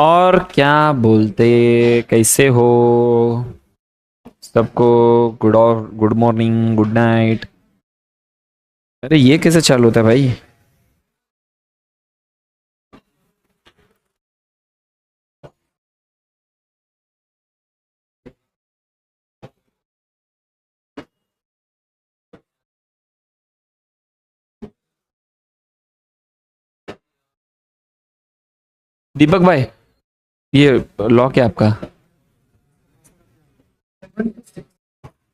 और क्या बोलते, कैसे हो सबको? गुड और गुड मॉर्निंग, गुड नाइट। अरे ये कैसे चालू होता है भाई? दीपक भाई, ये लॉक है आपका?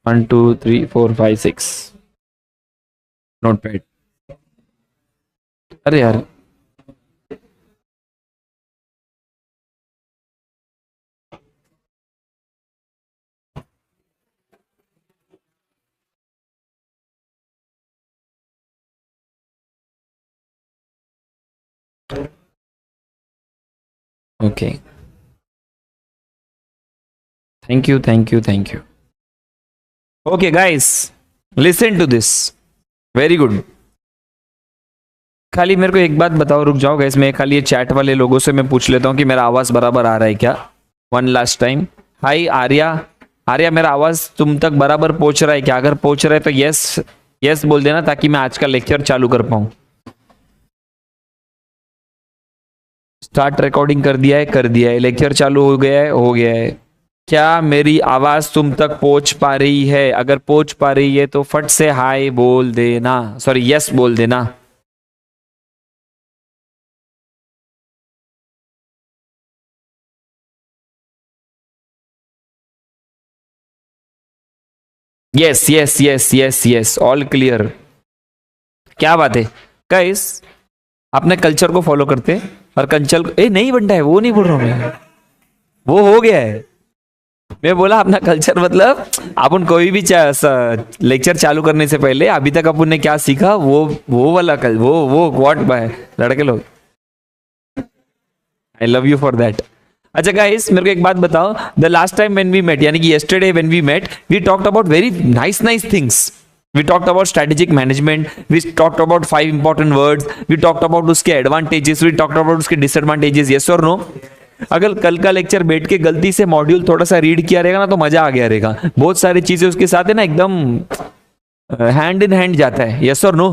1 2 3 4 5 6 नोट पैड। अरे यार, okay, thank you thank you thank you. Okay guys, listen to this, very good. खाली मेरे को एक बात बताओ, रुक जाओ गाइस, मैं खाली ये चैट वाले लोगों से मैं पूछ लेता हूँ कि मेरा आवाज बराबर आ रहा है क्या। One last time. Hi Arya, Arya मेरा आवाज तुम तक बराबर पहुंच रहा है क्या? अगर पहुंच रहा है तो यस यस बोल देना, ताकि मैं आज का लेक्चर चालू कर पाऊं। स्टार्ट रिकॉर्डिंग कर दिया है, कर दिया है। लेक्चर चालू हो गया है, हो गया है। क्या मेरी आवाज तुम तक पहुंच पा रही है? अगर पहुंच पा रही है तो फट से हाय बोल देना, सॉरी यस बोल देना। Yes yes yes yes yes, all clear. क्या बात है गाइस, अपने कल्चर को फॉलो करते हैं। और कल्चर नहीं बनता है, वो नहीं बोल रहा हूं मैं, वो हो गया है। मैं बोला अपना कल्चर मतलब अपन कोई भी लेक्चर चालू करने से पहले अभी तक अपन ने क्या सीखा, वो वाला कल वो व्हाट बाय लड़के लोग। I love you for that. अच्छा गाइस, मेरे को एक बात बताओ, the last time when we met, यानी कि yesterday when we met, we talked about very nice nice things. We talked about strategic management, we talked about 5 important words, we talked about उसके advantages, we talked about उसके disadvantages, yes or no? अगर कल का lecture बैठ के गलती से module थोड़ा सा रीड किया रहेगा ना तो मजा आ गया रहेगा। बहुत सारी चीजें उसके साथ है ना, एकदम हैंड इन हैंड जाता है, yes or no?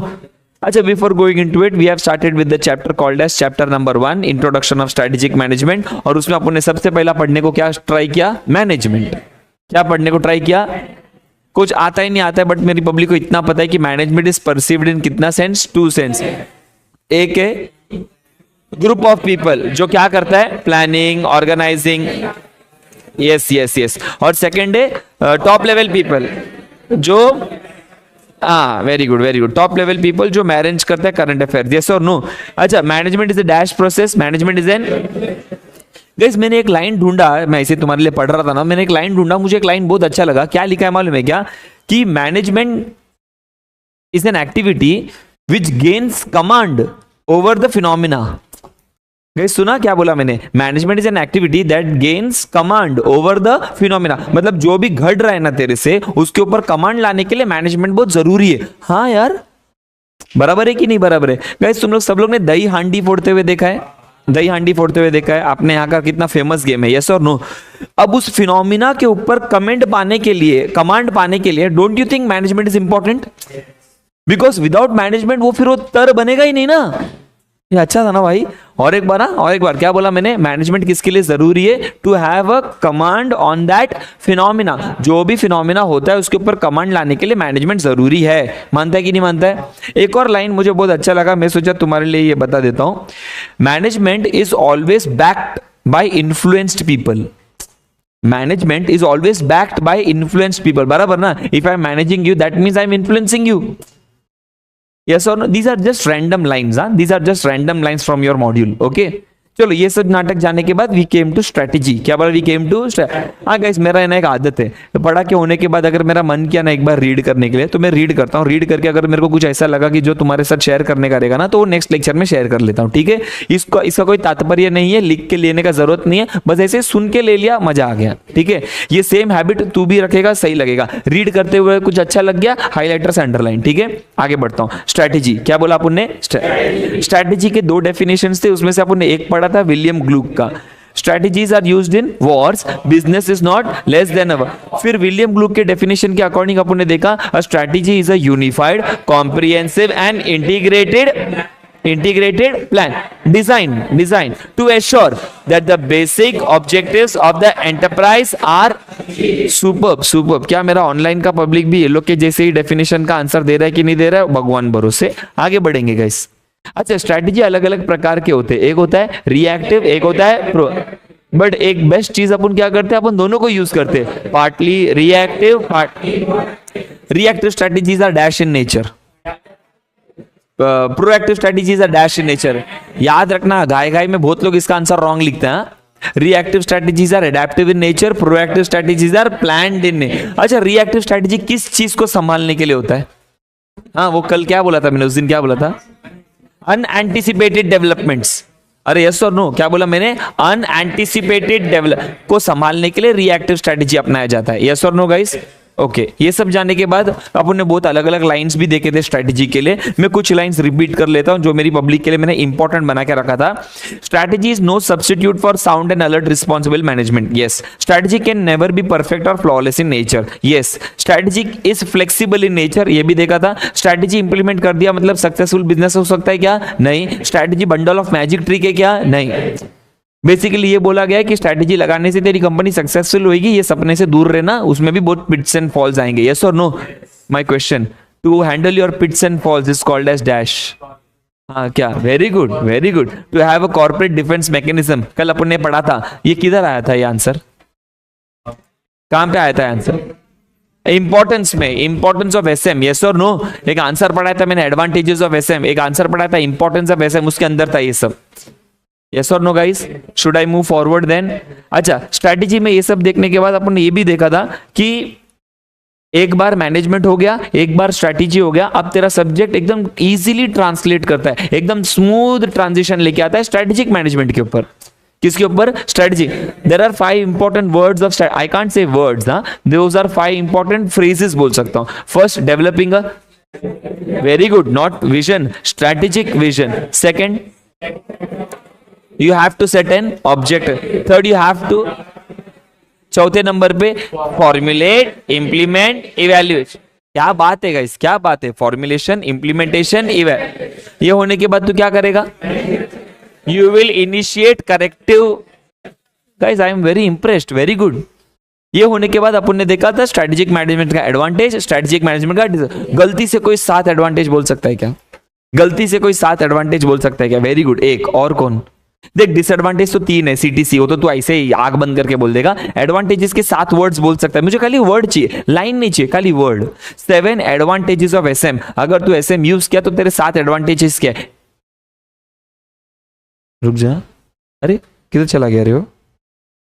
अच्छा, before going into it, we have started with the chapter called as chapter number 1, introduction of strategic management. और उसमें अपन ने सबसे पहला पढ़ने को क्या ट्राई किया? मैनेजमेंट। क्या पढ़ने को ट्राई किया? कुछ आता ही नहीं आता है, बट मेरी पब्लिक को इतना पता है कि मैनेजमेंट इज परसीव्ड इन कितना सेंस? 2 सेंस। एक है ग्रुप ऑफ पीपल जो क्या करता है? Planning, organising, yes yes yes. और सेकंड है टॉप लेवल पीपल जो, हाँ very good very good, top level people जो मैनेज करते हैं करंट अफेयर, यस और नो? अच्छा, management is a dash process, management is an. Guys मैंने एक लाइन ढूंढा, मैं इसे तुम्हारे लिए पढ़ रहा था ना, मैंने एक लाइन ढूंढा, मुझे एक लाइन बहुत अच्छा लगा। क्या लिखा है मालूम है क्या? कि management is an activity which gains command over the phenomena. Guys सुना क्या बोला मैंने? Management is an activity that gains command over the phenomena. मतलब जो भी घट रहा है ना तेरे से, उसके ऊपर कमांड लाने के लिए मैनेजमेंट बहुत जरूरी है। हाँ यार, बराबर है कि नहीं बराबर है? गाइस तुम लोग सब लोग ने दही हांडी फोड़ते हुए देखा है, दही हांडी फोड़ते हुए देखा है आपने? यहाँ का कितना फेमस गेम है, यस और नो? अब उस फिनोमिना के ऊपर कमेंट पाने के लिए, कमांड पाने के लिए, don't you think management is important? Because without management वो फिर वो तर बनेगा ही नहीं ना। ये अच्छा था ना भाई? और एक बार ना, और एक बार क्या बोला मैंने? मैनेजमेंट किसके लिए जरूरी है? To have a command on that phenomena. जो भी फिनोमिना होता है उसके ऊपर कमांड लाने के लिए मैनेजमेंट जरूरी है। मानता है कि नहीं मानता है? एक और लाइन मुझे बहुत अच्छा लगा, मैं सोचा तुम्हारे लिए ये बता देता हूं। Management is always backed by influenced people. Management is always backed by influenced people, बराबर ना? If I am managing you, that means I am influencing you, yes or no? These are just random lines, huh? These are just random lines from your module, okay? चलो ये सब नाटक जाने के बाद we came to strategy. क्या बोला? We came to. हाँ गाइस, मेरा ना एक आदत है, तो पढ़ा के होने के बाद अगर मेरा मन किया ना एक बार रीड करने के लिए, तो मैं रीड करता हूँ। रीड करके अगर मेरे को कुछ ऐसा लगा कि जो तुम्हारे साथ शेयर करने का रहेगा ना, तो वो नेक्स्ट लेक्चर में शेयर कर लेता हूँ, ठीक है? इसका कोई तात्पर्य नहीं है, लिख के लेने का जरूरत नहीं है, बस ऐसे सुन के ले लिया, मजा आ गया, ठीक है? ये सेम हैबिट तू भी रखेगा, सही लगेगा। रीड करते हुए कुछ अच्छा लग गया, हाईलाइटर से अंडरलाइन, ठीक है? आगे बढ़ता हूँ। स्ट्रेटेजी, क्या बोला अपन ने? स्ट्रेटेजी के 2 डेफिनेशंस थे, उसमें से अपन ने एक पढ़ा था विलियम ग्लूक का। Strategies are used in wars, business is not less than war. फिर विलियम ग्लूक के डेफिनेशन के अकॉर्डिंग अपन ने देखा a strategy is a unified comprehensive and integrated plan designed to assure that the basic objectives of the enterprise are superb। क्या मेरा online का public भी ये लोग के जैसे ही डेफिनेशन का आंसर दे रहा है कि नहीं दे रहा है, भगवान भरोसे, आगे बढ़ेंगे गाइस। अच्छा, स्ट्रैटेजी अलग अलग प्रकार के होते हैं, एक होता है रिएक्टिव, एक होता है प्रो, बट एक बेस्ट चीज अपन क्या करते हैं, अपन दोनों को यूज करते हैं, partly reactive, reactive strategies are dash in nature, proactive strategies are dash in nature. याद रखना, गाय गाय में बहुत लोग इसका आंसर रॉन्ग लिखते हैं। Reactive strategies are adaptive in nature, proactive strategies are planned in. अच्छा, रिएक्टिव स्ट्रेटजी किस चीज को संभालने के लिए होता है? हाँ, वो कल क्या बोला था मैंने, उस दिन क्या बोला था? Unanticipated developments. अरे यस और नो, क्या बोला मैंने? अनएंटिसिपेटेड डेवलप को संभालने के लिए रिएक्टिव स्ट्रेटजी अपनाया जाता है। यस और नो गाइस? ओके, ये सब जानने के बाद अपन ने बहुत अलग अलग लाइंस भी देखे थे स्ट्रेटजी के लिए। मैं कुछ लाइंस रिपीट कर लेता हूं जो मेरी पब्लिक के लिए मैंने इंपॉर्टेंट बना के रखा था। Strategy is no substitute for sound and alert responsible management. Yes, strategy can never be perfect और flawless in nature. Yes, strategy is flexible in nature, ये भी देखा था। स्ट्रेटजी इंप्लीमेंट कर दिया मतलब सक्सेसफुल बिजनेस हो सकता है क्या? नहीं। Strategy bundle of magic trick है क्या? नहीं। बेसिकली ये बोला गया है कि स्ट्रैटेजी लगाने से तेरी कंपनी सक्सेसफुल होगी, ये सपने से दूर रहना, उसमें भी बहुत पिट्स एंड फॉल्स आएंगे। यस और no? My question, to handle your pits and falls is called as dash. हाँ क्या? Very good, very good. To have a corporate defence mechanism, कल अपन ने पढ़ा था। ये किधर आया था ये आंसर? कहां पे आया था आंसर? इंपॉर्टेंस में, इंपॉर्टेंस ऑफ एसएम। यस और नो? एक आंसर पढ़ाया था मैंने एडवांटेजेस ऑफ एसएम, एक आंसर पढ़ाया था इंपॉर्टेंस ऑफ एसएम, उसके अंदर था ये सब। यस और no guys? Should I move forward then? अच्छा, स्ट्रैटेजी में ये सब देखने के बाद अपन ने ये भी देखा था कि एक बार मैनेजमेंट हो गया, एक बार स्ट्रैटेजी हो गया, अब तेरा सब्जेक्ट एकदम इजीली ट्रांसलेट करता है, एकदम स्मूथ ट्रांजिशन लेके आता है स्ट्रैटेजिक मैनेजमेंट के ऊपर। किसके ऊपर? Strategy. There are 5 important words of, I can't say words, हाँ, दोस आर 5 इंपॉर्टेंट फ्रेजेस बोल सकता हूं। First, developing a, very good, not vision, strategic vision. Second, you have to set an objective. Third, you have to, चौथे number पे formulate, implement, evaluate. क्या बात है guys, क्या बात है? फॉर्मुलेशन, इंप्लीमेंटेशन, ये होने के बाद तू क्या करेगा? You will initiate corrective. Guys, I am very impressed, very good. ये होने के बाद अपन ने देखा था स्ट्रेटेजिक मैनेजमेंट का एडवांटेज, स्ट्रेटेजिक मैनेजमेंट का। गलती से कोई 7 एडवांटेज बोल सकता है क्या? गलती से कोई 7 एडवांटेज बोल सकता है क्या? Very good. एक और कौन? देख, डिसएडवांटेज तो 3 है, सीटीसी, हो तो तू ऐसे ही आग बंद करके बोल देगा। एडवांटेजेस के 7 वर्ड्स बोल सकता है, मुझे खाली वर्ड चाहिए, लाइन नहीं चाहिए, खाली वर्ड। 7 advantages of SM. अगर तू एसएम यूज किया तो तेरे 7 एडवांटेजेस क्या है? रुक जा, अरे किधर चला गया रे हो?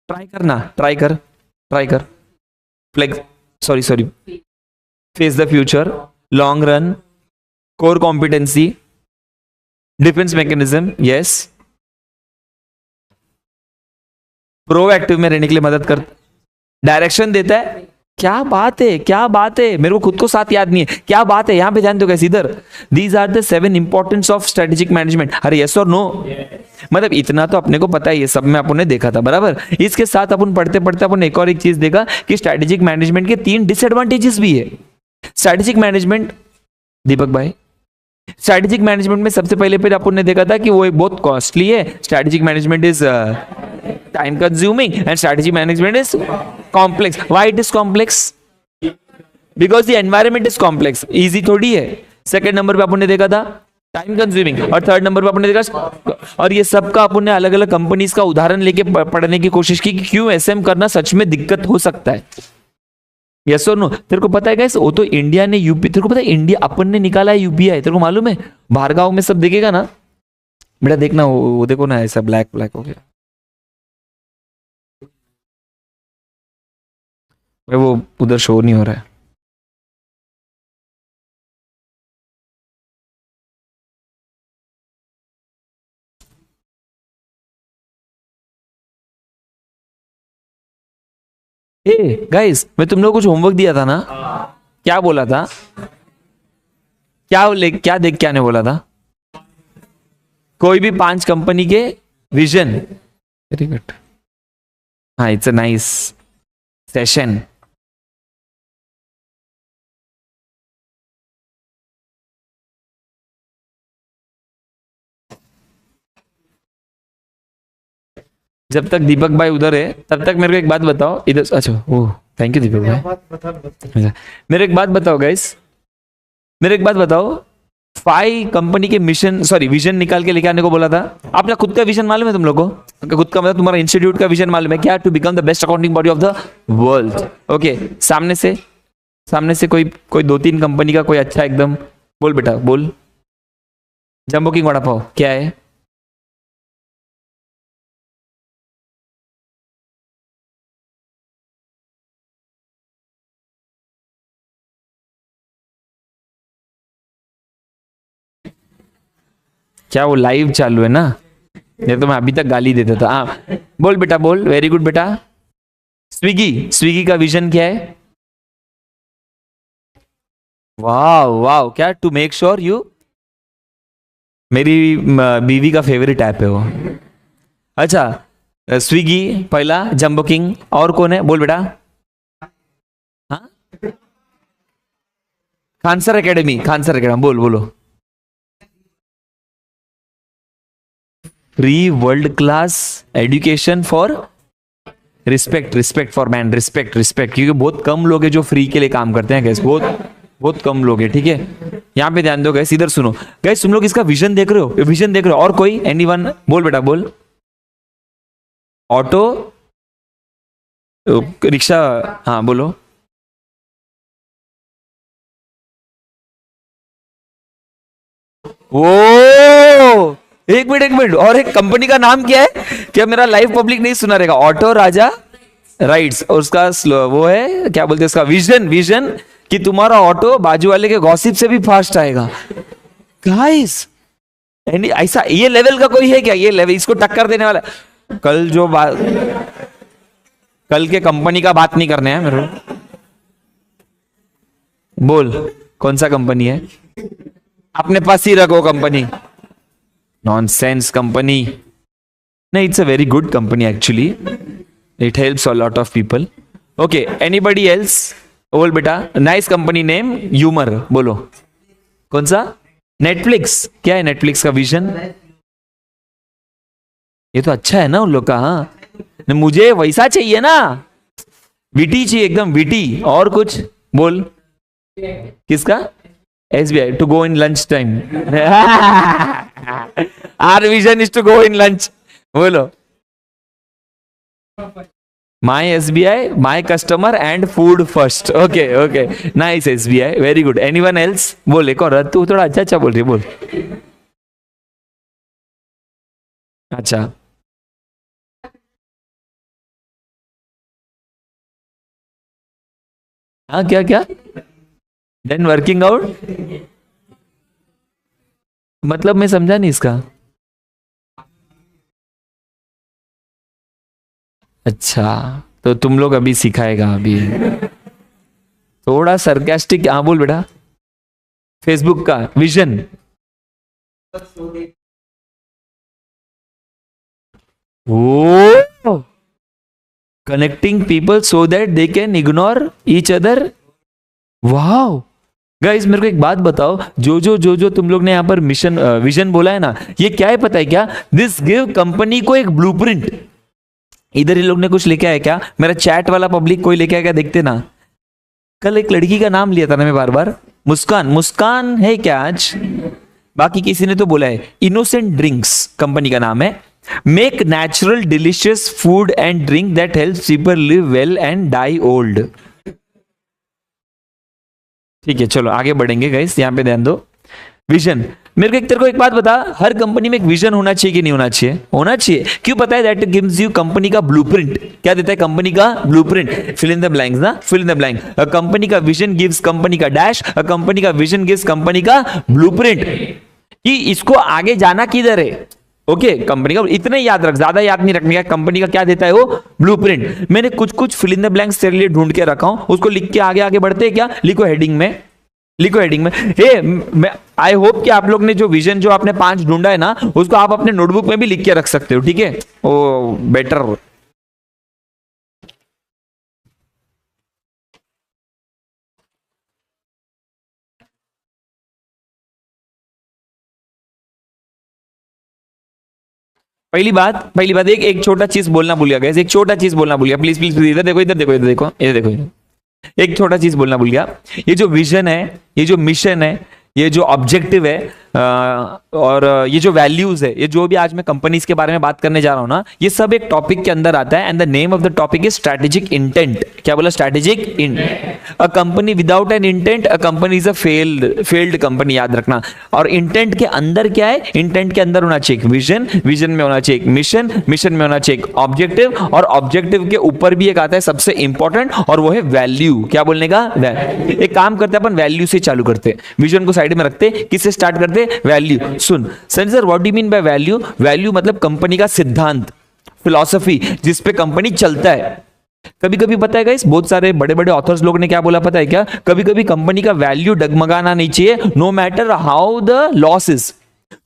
ट्राई करना, ट्राई कर, ट्राई कर। Flex, sorry, face the future, long run, core competency, defence mechanism, yes, proactive में रहने के लिए मदद कर, डायरेक्शन देता है। क्या बात है, क्या बात है, मेरे को खुद को साथ याद नहीं है, क्या बात है, यहां पे ध्यान दो कैसे इधर। These are the 7 importance of strategic management. अरे यस और नो? मतलब इतना तो अपने को पता है, ये सब में अपन ने देखा था, बराबर। इसके साथ अपन पढ़ते पढ़ते अपन एक और एक चीज देखा कि स्ट्रेटेजिक मैनेजमेंट के 3 डिसएडवांटेजेस भी है। स्ट्रेटेजिक मैनेजमेंट, दीपक भाई, स्ट्रेटेजिक मैनेजमेंट में सबसे पहले फिर अपन ने देखा था कि वो एक बहुत कॉस्टली है। Strategic management is time consuming and strategy management is complex. Why it is complex? Because the environment is complex. Easy थोड़ी है। सेकंड नंबर पे अपन ने देखा था टाइम कंज्यूमिंग, और थर्ड नंबर पे अपन ने देखा, और ये सबका अपन ने अलग अलग कंपनीज का उदाहरण लेके पढ़ने की कोशिश की कि क्यों एसएम करना सच में दिक्कत हो सकता है। यस और नो? तेरे को पता है गाइस, वो तो इंडिया ने यूपी, तेरे को पता है इंडिया अपन ने निकाला है यूपीआई, तेरे को मालूम है? बाहर गांव में सब देखेगा ना बेटा, देखना वो देखो ना, ऐसा ब्लैक ब्लैक हो गया, वो उधर शो नहीं हो रहा है। ए गाइस, मैं तुम लोग कुछ होमवर्क दिया था ना? क्या बोला था? क्या देख क्या नहीं बोला था? कोई भी 5 कंपनी के विजन, वेरी गुड, हाँ, इट्स अ नाइस सेशन. जब तक दीपक भाई उधर है तब तक मेरे को एक बात बताओ इधर. अच्छा, ओह थैंक यू दीपक भाई. अच्छा, मेरे एक बात बताओ गाइस, मेरे एक बात बताओ. फाइव कंपनी के मिशन, सॉरी विजन निकाल के लेके आने को बोला था. आपका खुद का विजन मालूम है तुम लोग को? खुद का मतलब तुम्हारा इंस्टीट्यूट का विजन मालूम है क्या? To become the best accounting body of the world. Okay, सामने से कोई कोई 2-3 कंपनी का कोई अच्छा एकदम बोल बेटा बोल. जम्बो किंग वड़ा पाव क्या है? क्या वो लाइव चालू है ना? ये तो मैं अभी तक गाली देता था. हाँ बोल बेटा बोल. वेरी गुड बेटा. स्विगी, स्विगी का विजन क्या है? वाह वाह, क्या? टू मेक श्योर यू, मेरी बीवी का फेवरेट ऐप है वो. अच्छा, स्विगी पहला, जंबो किंग, और कौन है बोल बेटा? हाँ, खानसर एकेडमी, खानसर एकेडमी बोल बोलो. Free world class education for respect, respect for man, respect respect, क्योंकि बहुत कम लोग हैं जो फ्री के लिए काम करते हैं गैस, बहुत बहुत कम लोग हैं. ठीक है, यहाँ पे ध्यान दो गैस, इधर सुनो गैस. तुम लोग इसका विजन देख रहे हो? विजन देख रहे हो? और कोई एनीवन बोल बेटा बोल. ऑटो रिक्शा, हाँ बोलो. ओ एक मिनट, और एक कंपनी का नाम क्या है? क्या मेरा लाइव पब्लिक नहीं सुना रहेगा? ऑटो राजा राइड्स. और उसका वो है क्या बोलते हैं उसका विजन, विजन कि तुम्हारा ऑटो बाजू वाले के गॉसिप से भी फास्ट आएगा. गाइस ऐसा ये लेवल का कोई है क्या? ये लेवल इसको टक्कर देने वाला. कल जो बात, कल के कंपनी का बात नहीं करने हैं मेरे को. बोल कौन सा कंपनी है? अपने पास ही रखो कंपनी. नॉनसेंस कंपनी नहीं, it's a very good company actually. It helps a lot of people. Okay, anybody else बोल बेटा. नाइस कंपनी नेम, ह्यूमर बोलो. कौन सा? नेटफ्लिक्स. क्या है नेटफ्लिक्स का विजन? ये तो अच्छा है ना उन लोग का. हाँ, मुझे वैसा चाहिए ना, विटी चाहिए एकदम विटी. और कुछ बोल. किसका? SBI to go in lunch time. Our vision is to go in lunch. बोलो. My SBI, my customer and food first. Okay okay, nice SBI, very good. Anyone else बोल. एक और तू थोड़ा अच्छा अच्छा बोल रही, बोल. अच्छा, हाँ क्या क्या? देन वर्किंग आउट मतलब मैं समझा नहीं इसका. अच्छा, तो तुम लोग अभी सिखाएगा अभी. थोड़ा सरकास्टिक. हाँ बोल बेटा. फेसबुक का vision. Oh, connecting people so that they can ignore each other. Wow guys, मेरे को एक बात बताओ. जो तुम लोग ने यहाँ पर मिशन विजन बोला है ना, ये क्या है पता है क्या? दिस गिव कंपनी को एक ब्लूप्रिंट. इधर ही लोग ने कुछ लेके आया क्या? मेरा चैट वाला पब्लिक कोई लेके आया क्या? देखते ना. कल एक लड़की का नाम लिया था ना मैं बार बार. मुस्कान. मुस्कान है क्या आज? बाकी किसी ने तो बोला है. इनोसेंट ड्रिंक्स कंपनी का नाम है. Make natural delicious food and drink that helps people live well and die old. ठीक है, चलो आगे बढ़ेंगे गाइस. यहाँ पे ध्यान दो. विजन. मेरे को तेरे को एक बात बता, हर कंपनी में एक विजन होना चाहिए कि नहीं होना चाहिए? होना चाहिए. क्यों पता है? दैट गिव्स यू कंपनी का ब्लूप्रिंट. क्या देता है कंपनी का? Blueprint. Fill in the blanks ना, fill in the blank. A company का विजन गिव्स कंपनी का डैश. अ कंपनी का विजन गिव्स कंपनी का ब्लूप्रिंट कि इसको आगे जाना किधर है. ओके, कंपनी का इतने याद रख, ज्यादा याद नहीं रखने का. कंपनी का क्या देता है वो? ब्लूप्रिंट. मैंने कुछ कुछ फिल इन द ब्लैंक्स तेरे लिए ढूंढ के रखा हूं, उसको लिख के आगे आगे बढ़ते हैं क्या? लिखो हेडिंग में, लिखो हेडिंग में. हे मैं आई होप कि आप लोग ने जो विजन जो आपने 5 ढूंढा है ना, उसको आप अपने नोटबुक में भी लिख के रख सकते हो. ठीक है, ओ बेटर पहली बात एक छोटा चीज बोलना भूल गया guys, एक छोटा चीज बोलना भूल गया, प्लीज प्लीज इधर देखो इधर देखो इधर देखो इधर देखो, एक छोटा चीज बोलना भूल गया। ये जो विजन है, ये जो मिशन है, ये जो ऑब्जेक्टिव है और ये जो वैल्यूज है, ये जो भी आज मैं कंपनीज के बारे में बात करने जा रहा हूं ना, ये सब एक टॉपिक के अंदर आता है। And the name of the topic is strategic intent. क्या बोला? Strategic intent. A company without an intent, a company is a failed company, याद रखना। और इंटेंट के अंदर क्या है? इंटेंट के अंदर होना चाहिए विजन, विजन में होना चाहिए मिशन, मिशन में होना चाहिए ऑब्जेक्टिव, और ऑब्जेक्टिव के ऊपर भी एक आता है सबसे इंपॉर्टेंट, और वो है वैल्यू। क्या बोलने का? एक काम करते हैं अपन, वैल्यू से चालू करते, विजन को साइड में रखते, किससे स्टार्ट करते? Value. Soon sir, what do you mean by value? Value मतलब कंपनी का सिद्धांत, फिलॉसफी, जिस पे कंपनी चलता है। कभी कभी पता है गाइस, बहुत सारे बड़े बड़े ऑथर्स लोग ने क्या बोला पता है क्या? कभी कभी कंपनी का वैल्यू डगमगाना नहीं चाहिए, no matter how the loss is.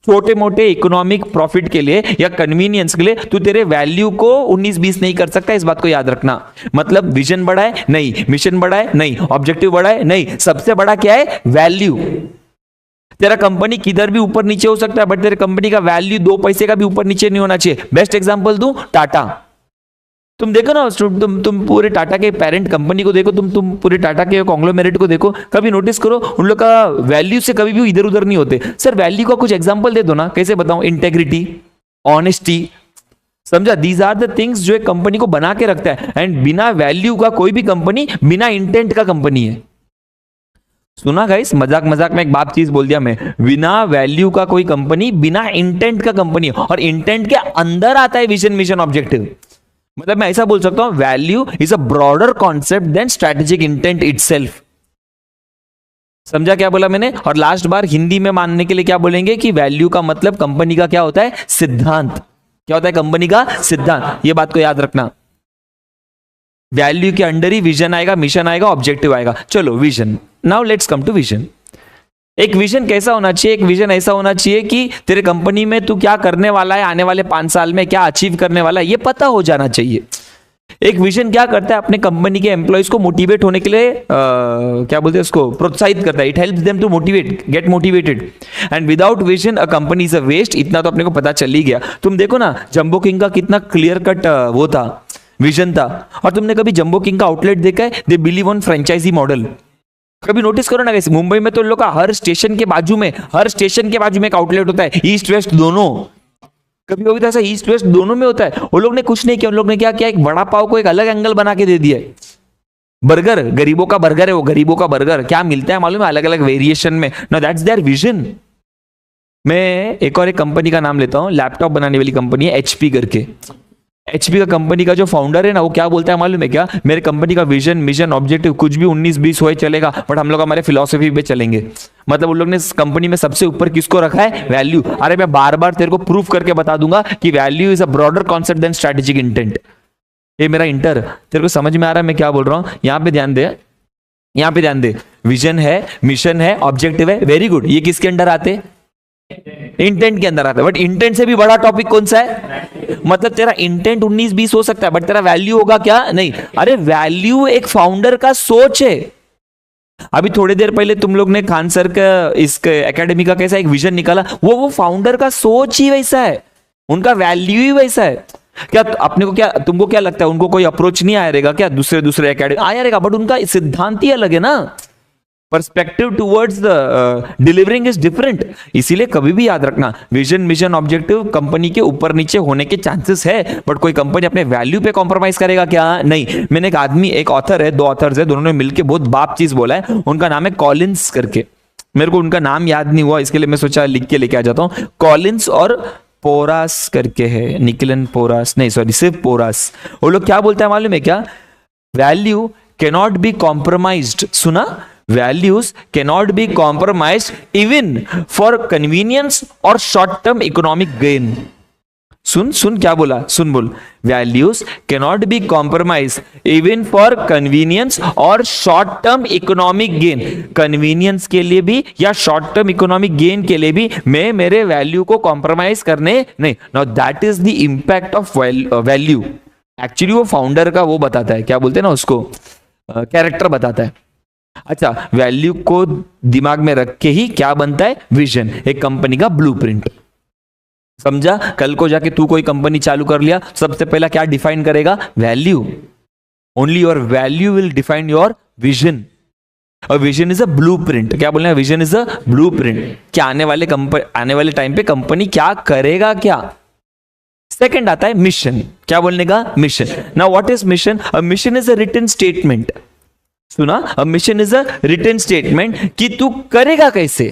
छोटे मोटे इकोनॉमिक प्रॉफिट के लिए या कन्वीनियंस के लिए तू तेरे वैल्यू को 19-20 नहीं कर सकता, इस बात को याद रखना। मतलब विजन बड़ा है नहीं, मिशन बड़ा है नहीं, ऑब्जेक्टिव बड़ा है नहीं, सबसे बड़ा क्या है? वैल्यू। तेरा कंपनी किधर भी ऊपर नीचे हो सकता है, बट तेरे कंपनी का वैल्यू 2 पैसे का भी ऊपर नीचे नहीं होना चाहिए। बेस्ट एग्जांपल दूं, टाटा। तुम देखो ना, तुम पूरे टाटा के पेरेंट कंपनी को देखो, तुम पूरे टाटा के कॉन्ग्लोमेरेट को देखो, कभी नोटिस करो उन लोग का वैल्यू से कभी भी इधर उधर नहीं होते। सर वैल्यू का कुछ एग्जांपल दे दो ना, कैसे बताऊं? इंटेग्रिटी, ऑनेस्टी, समझा? दीज आर द थिंग्स जो एक कंपनी को बना के रखता है। एंड बिना वैल्यू का कोई भी कंपनी बिना इंटेंट का कंपनी है। सुना गाइस, मजाक मजाक में एक बात चीज बोल दिया मैं, बिना वैल्यू का कोई कंपनी बिना इंटेंट का कंपनी है। और इंटेंट के अंदर आता है विजन, मिशन, ऑब्जेक्टिव। मतलब मैं ऐसा बोल सकता हूं, value is a broader concept than strategic intent itself. समझा क्या बोला मैंने? और लास्ट बार हिंदी में मानने के लिए क्या बोलेंगे कि वैल्यू का मतलब कंपनी का क्या होता है? सिद्धांत। क्या होता है कंपनी का? सिद्धांत। ये बात को याद रखना। वैल्यू के अंडर ही विजन आएगा, मिशन आएगा, ऑब्जेक्टिव आएगा। चलो vision, now let's come to vision. एक विजन कैसा होना चाहिए? एक विजन ऐसा होना चाहिए कि तेरे कंपनी में तू क्या करने वाला है, आने वाले 5 साल में क्या अचीव करने वाला है, ये पता हो जाना चाहिए। एक विजन क्या करता है? अपने कंपनी के एम्प्लॉइज को मोटिवेट होने के लिए क्या बोलते हैं उसको? प्रोत्साहित करता है। It helps them to motivate, get motivated. And without vision a company is a waste. इतना तो अपने को पता चल ही गया। तुम देखो ना, जंबो किंग का कितना क्लियर कट वो था, विजन था। और तुमने कभी जंबो किंग का आउटलेट देखा है? They believe on franchisee model. कभी नोटिस करो ना कैसे, मुंबई में तो लोग का हर स्टेशन के बाजू में एक आउटलेट होता है, ईस्ट वेस्ट दोनों। कभी कभी तो ऐसा ईस्ट वेस्ट दोनों में होता है। वो लोग ने कुछ नहीं किया, उन लोग ने क्या किया? एक वड़ा पाव को एक अलग एंगल बना के दे दिया। बर्गर, गरीबों का बर्गर है वो, गरीबों का बर्गर। क्या मिलता है मालूम है? अलग अलग वेरिएशन में। Now that's their vision. मैं एक और एक कंपनी का नाम लेता हूं, लैपटॉप बनाने वाली कंपनी है HP करके। HP का कंपनी का जो फाउंडर है ना, वो क्या बोलता है मालूम है क्या? मेरे कंपनी का विजन, मिशन, ऑब्जेक्टिव कुछ भी 19-20 होए चलेगा, बट हम लोग हमारे फिलॉसफी पे चलेंगे। मतलब उन लोग ने कंपनी में सबसे ऊपर किसको रखा है? वैल्यू। अरे मैं बार बार तेरे को प्रूफ करके बता दूंगा कि value is a broader concept than strategic intent. ये मेरा इंटर तेरे को समझ में आ रहा है मैं क्या बोल रहा हूं? यहां पे ध्यान दे, यहां पे ध्यान दे। विजन है, मिशन है, ऑब्जेक्टिव है, वेरी गुड। ये किसके अंडर आते? इंटेंट के अंदर आता है। बट इंटेंट से भी बड़ा टॉपिक कौन सा है? मतलब तेरा इंटेंट 19-20 हो सकता है, बट तेरा वैल्यू होगा क्या? नहीं। अरे वैल्यू एक फाउंडर का सोच है। अभी थोड़ी देर पहले तुम लोग ने खान सर का इस एकेडमी का कैसा एक विजन निकाला, वो फाउंडर का सोच ही वैसा है, उनका वैल्यू ही वैसा है। क्या अपने को, क्या तुमको क्या लगता है उनको कोई अप्रोच नहीं आएगा क्या? दूसरे एकेडमी आएगा, बट उनका सिद्धांत ही अलग है ना। Perspective towards the delivering is different. इसीलिए कभी भी याद रखना, विजन, मिशन, ऑब्जेक्टिव कंपनी के ऊपर नीचे होने के चांसेस है, बट कोई कंपनी अपने वैल्यू पे कॉम्प्रोमाइज करेगा क्या? नहीं। मैंने एक आदमी, एक ऑथर है, 2 ऑथर्स है, दोनों ने मिलकर बहुत बाप चीज बोला है। उनका नाम है कॉलिंस करके। मेरे को उनका नाम याद नहीं हुआ, इसके लिए मैं सोचा लिख के लेके आ जाता हूं। कॉलिंस और पोरास करके है, निकलन पोरास नहीं, सॉरी सिर्फ पोरास। वो लोग क्या बोलते हैं मालूम है क्या? Value cannot be compromised. सुना? Values cannot be compromised even for convenience or short-term economic gain. सुन क्या बोला? सुन बोल। Values cannot be compromised even for convenience or short-term economic gain. Convenience के लिए भी या short-term economic gain के लिए भी मैं मेरे वैल्यू को कॉम्प्रोमाइज करने नहीं। Now that is the impact of value. Actually वो फाउंडर का वो बताता है, क्या बोलते हैं ना उसको, कैरेक्टर बताता है। अच्छा, वैल्यू को दिमाग में रख के ही क्या बनता है? विजन, एक कंपनी का ब्लूप्रिंट। समझा? कल को जाके तू कोई कंपनी चालू कर लिया, सबसे पहला क्या डिफाइन करेगा? Value. Only your value will define your vision. और विजन इज अ ब्लूप्रिंट. क्या बोलना है? Vision is a blueprint. क्या आने वाले टाइम पे कंपनी क्या करेगा क्या. सेकंड आता है मिशन. क्या बोलने का? Mission. Now what is mission? A mission is a written statement. सुना? A mission is a written statement कि तू करेगा कैसे,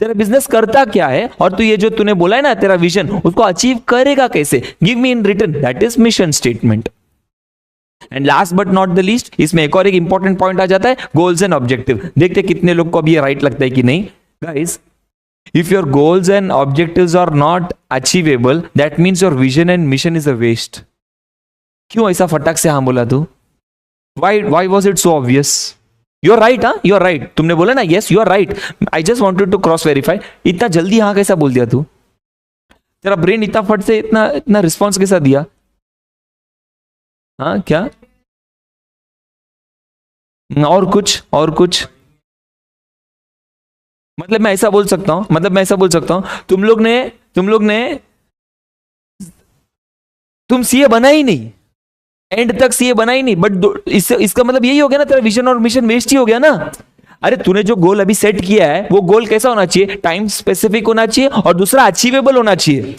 तेरा बिजनेस करता क्या है, और तू ये जो तूने बोला है ना तेरा विजन, उसको अचीव करेगा कैसे. Give me in written. That is mission statement. And last but not the least, इसमें एक और एक इंपॉर्टेंट पॉइंट आ जाता है, गोल्स एंड ऑब्जेक्टिव. देखते कितने लोग को अभी ये राइट लगता है कि नहीं. Guys, if your goals and objectives are not achievable, that means your vision and mission is a waste. क्यों ऐसा फटाक से हाँ बोला तू? Why was it so obvious? You're right, हाँ, you're right. तुमने बोला ना, yes, you're right. I just wanted to cross verify. इतना जल्दी हाँ कैसा बोल दिया तू? तेरा ब्रेन इतना फट से इतना रिस्पॉन्स कैसा दिया? हाँ क्या? और कुछ मतलब मैं ऐसा बोल सकता हूं, तुम लोग ने तुम सीए बना ही नहीं, एंड तक सीए बना ही नहीं, बट इसका मतलब यही हो गया ना, तेरा विजन और मिशन वेस्ट ही हो गया ना. अरे तूने जो गोल अभी सेट किया है वो गोल कैसा होना चाहिए? टाइम स्पेसिफिक होना चाहिए, और दूसरा अचीवेबल होना चाहिए.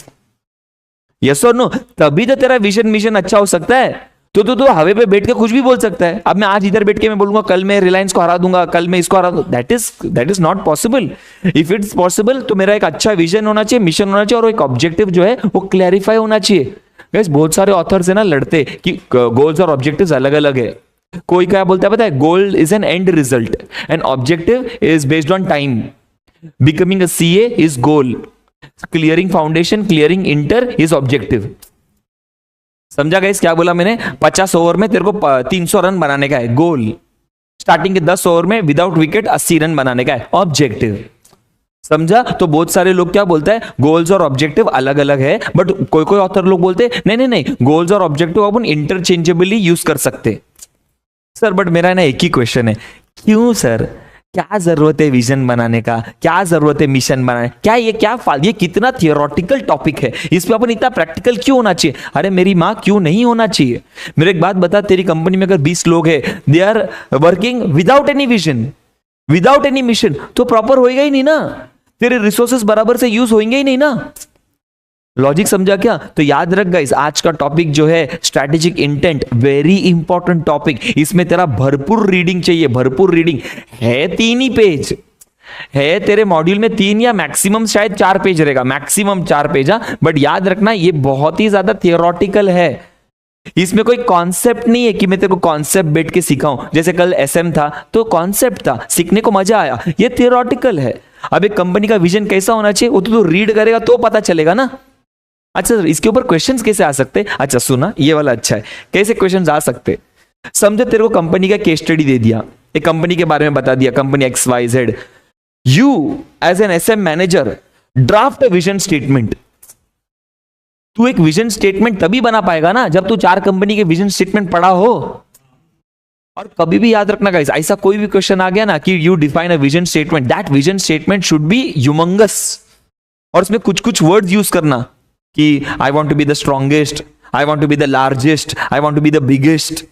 यस और नो? तभी तो तेरा विजन मिशन अच्छा हो सकता है. तो हवे पे बैठ के कुछ भी बोल सकता है. अब मैं आज इधर बैठ के मैं बोलूंगा कल मैं रिलायंस को हरा दूंगा, कल मैं इसको हरा दूंगा. That is not possible. If it's possible तो मेरा एक अच्छा विजन होना चाहिए, मिशन होना चाहिए, और एक ऑब्जेक्टिव जो है वो क्लैरिफाई होना चाहिए. गाइस, बहुत सारे ऑथर्स है ना लड़ते कि गोल्स और ऑब्जेक्टिव्स अलग अलग है. कोई क्या बोलता है पता है? Goal is an and result and objective is based on time. Becoming a CA is goal, clearing foundation, clearing inter is objective. समझा गाइस क्या बोला मैंने? 50 ओवर में तेरे को 300 रन बनाने का है गोल. स्टार्टिंग के 10 ओवर में विदाउट विकेट 80 रन बनाने का है ऑब्जेक्टिव. समझा? तो बहुत सारे लोग क्या बोलते हैं, गोल्स और ऑब्जेक्टिव अलग अलग है, बट कोई ऑथर लोग बोलते हैं नहीं, गोल्स और ऑब्जेक्टिव अपन इंटरचेंजेबली यूज कर सकते. सर बट मेरा ना एक ही क्वेश्चन है, क्यों सर? क्या जरूरत है विजन बनाने का? क्या जरूरत है मिशन बनाने? ये कितना थियोरेटिकल टॉपिक है, इस पे अपन इतना प्रैक्टिकल क्यों होना चाहिए? अरे मेरी माँ, क्यों नहीं होना चाहिए? मेरे एक बात बता, तेरी कंपनी में अगर 20 लोग हैं, they are working without any vision, without any mission, तो प्रॉपर होएगा ही नहीं ना. तेरे रिसोर्सेस बराबर से यूज होंगे ही नहीं ना. लॉजिक समझा क्या? तो याद रख गाइस, आज का टॉपिक जो है strategic intent, very important topic. इसमें तेरा भरपूर रीडिंग चाहिए, भरपूर रीडिंग है. 3 ही पेज है तेरे मॉड्यूल में, 3 या मैक्सिमम शायद 4 पेज रहेगा, मैक्सिमम 4 पेज. बट याद रखना ये बहुत ही ज्यादा थियोरेटिकल है. इसमें कोई कॉन्सेप्ट नहीं है कि मैं तेरे को कॉन्सेप्ट बैठ के सिखाऊं. जैसे कल एसएम था तो कॉन्सेप्ट था, सीखने को मजा आया. ये थियोरेटिकल है. अब एक कंपनी का विजन कैसा होना चाहिए वो तो तू रीड करेगा तो पता चलेगा ना. अच्छा इसके ऊपर क्वेश्चंस कैसे आ सकते? अच्छा सुना, ये वाला अच्छा है. कैसे क्वेश्चंस आ सकते? समझो तेरे को कंपनी का केस स्टडी दे दिया, एक कंपनी के बारे में बता दिया, company XYZ. You as an SM manager draft a vision statement. तू एक विजन स्टेटमेंट तभी बना पाएगा ना जब तू 4 कंपनी के विजन स्टेटमेंट पढ़ा हो. और कभी भी याद रखना गाइस, ऐसा कोई भी क्वेश्चन आ गया ना कि you define a vision statement, that vision statement should be humongous. और उसमें कुछ वर्ड्स यूज करना कि I want to be the strongest, I want to be the largest, I want to be the biggest.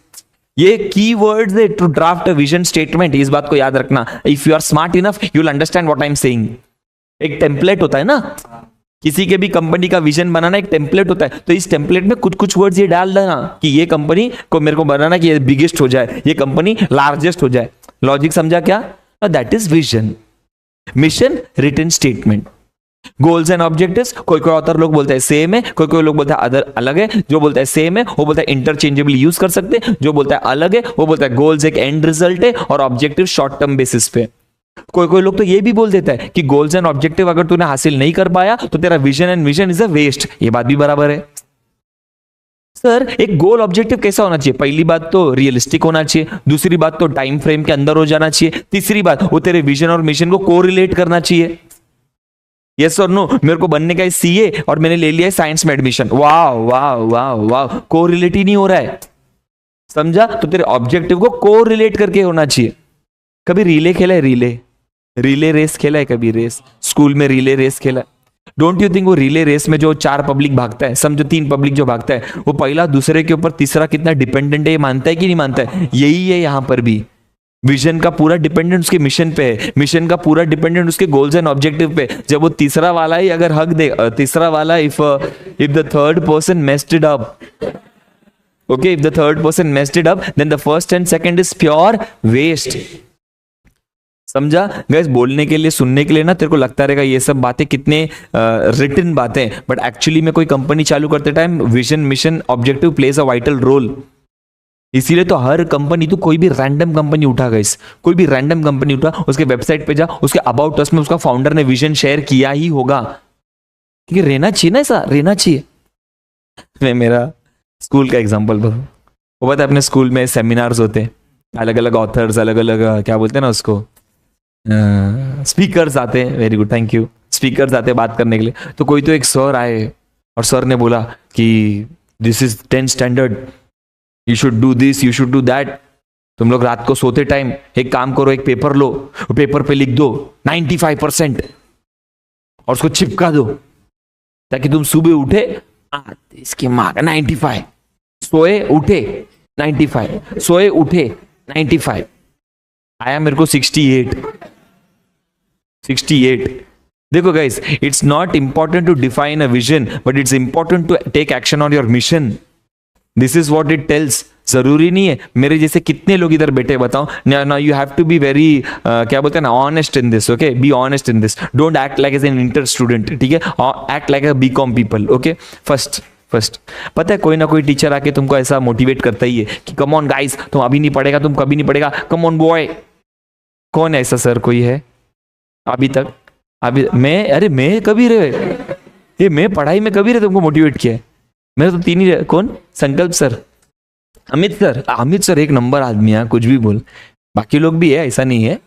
ये key words है to draft a vision statement. इस बात को याद रखना. If you are smart enough you will understand what I am saying. एक template होता है ना, किसी के भी कंपनी का विजन बनाना एक टेम्पलेट होता है. तो इस टेम्पलेट में कुछ वर्ड्स ये डाल देना कि ये कंपनी को मेरे को बनाना कि ये बिगेस्ट हो जाए, ये कंपनी लार्जेस्ट हो जाए. लॉजिक समझा क्या? That is vision. Mission, written statement. Goals and objectives, कोई ऑथर लोग बोलते हैं सेम है, कोई लोग बोलते हैं अदर अलग है. जो बोलता है सेम है वो बोलता है इंटरचेंजेबली यूज कर सकते हैं. जो बोलता है अलग है वो बोलता है गोल्स एक एंड रिजल्ट है और ऑब्जेक्टिव शॉर्ट टर्म बेसिस पे. कोई लोग तो ये भी बोल देता है कि गोल्स एंड ऑब्जेक्टिव अगर तूने हासिल नहीं कर पाया तो तेरा vision and mission is a waste. ये बात भी बराबर है. सर एक गोल ऑब्जेक्टिव कैसा होना चाहिए? पहली बात तो रियलिस्टिक होना चाहिए, दूसरी बात तो टाइम फ्रेम के अंदर हो जाना चाहिए, तीसरी बात वो तेरे विजन और मिशन को कोरिलेट करना चाहिए. यस और नो? मेरे को बनने का है सीए और मैंने ले लिया है साइंस में एडमिशन. वाह वाह वाह वाह, कोरिलेट ही नहीं हो रहा है. समझा? तो तेरे ऑब्जेक्टिव को कोरिलेट करके होना चाहिए. कभी रिले खेला है? रिले रेस खेला है? कभी रेस स्कूल में रिले रेस खेला है? डोंट यू थिंक वो रिले रेस में जो 4 पब्लिक भागता है, समझो 3 पब्लिक जो भागता है, वो पहला दूसरे के ऊपर तीसरा कितना डिपेंडेंट है ये मानता है कि नहीं मानता है? यही है यहां पर भी। विजन का पूरा डिपेंडेंट उसके मिशन पे है, मिशन का पूरा डिपेंडेंट उसके गोल्स एंड ऑब्जेक्टिव पे। जब वो तीसरा वाला ही अगर हक दे, तीसरा वाला if the third person messed it up, okay, if the third person messed it up, then the first and second is pure waste. समझा गाइस? बोलने के लिए, सुनने के लिए ना तेरे को लगता रहेगा ये सब बातें कितने रिटन बातें, बट एक्चुअली में कोई कंपनी चालू करते time vision, mission, objective plays a vital role. इसीलिए तो हर कंपनी, तो कोई भी रैंडम कंपनी उठा गाइस, कोई भी रैंडम कंपनी उठा, उसके वेबसाइट पे जा, उसके अबाउट अस में उसका फाउंडर ने विजन शेयर किया ही होगा, क्योंकि रहना चाहिए ना, ऐसा रहना चाहिए। मैं मेरा स्कूल का एग्जांपल बताऊं, वो पता है अपने स्कूल में सेमिनार्स होते हैं, अलग अलग ऑथर्स, अलग अलग क्या बोलते हैं ना उसको, स्पीकर्स आते हैं। Very good, thank you. Speakers आते हैं बात करने के लिए। तो कोई तो एक सर आए और सर ने बोला कि this is 10th standard, you should do this, you should do that. तुम लोग रात को सोते टाइम एक काम करो, एक पेपर लो, पेपर पे लिख दो 95% और उसको चिपका दो, ताकि तुम सुबह उठे इसकी माँ का 95, सोए उठे 95, सोए उठे 95, आया मेरे को 68। देखो guys, it's not important to define a vision, but it's important to take action on your mission. This is what it tells. जरूरी नहीं है मेरे जैसे कितने लोग इधर बैठे, बताओ ना, you have to be very क्या बोलते हैं ना, honest in this, okay, be honest in this, don't act like as an inter student, ठीक है, act like a BCom people, okay. First पता है कोई ना कोई टीचर आके तुमको ऐसा मोटिवेट करता ही है कि कम ऑन गाइस, तुम अभी नहीं पढ़ेगा, तुम कभी नहीं पढ़ेगा, कम ऑन बॉय। कौन है ऐसा सर? कोई है अभी तक? अभी मैं कभी रहे, ये मैं पढ़ाई में कभी रहे तुमको मोटिवेट किया है? मेरे तो 3 ही। कौन? संकल्प सर, अमित सर एक नंबर आदमी है, कुछ भी बोल। बाकी लोग भी है, ऐसा नहीं है,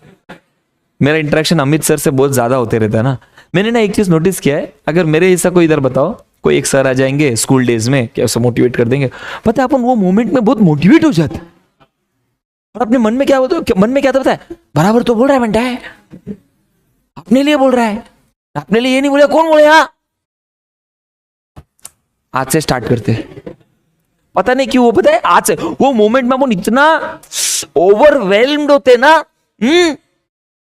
मेरा इंटरेक्शन अमित सर से बहुत ज्यादा होते रहता है ना। मैंने ना एक चीज नोटिस किया है, अगर मेरे जैसा कोई इधर बताओ, कोई एक सर आ जाएंगे स्कूल डेज में, कैसे मोटिवेट कर देंगे, पता है अपन वो मोमेंट में बहुत मोटिवेट हो जाते, और अपने मन में क्या होता है, मन में क्या था पता है, बराबर तो बोल रहा है बेटा है, अपने लिए बोल रहा है, अपने लिए ये नहीं बोला, कौन बोले? यहाँ आज से स्टार्ट करते हैं, पता नहीं क्यों, वो पता है आज से वो मोमेंट में अपन इतना ओवरवेल्म्ड होते ना,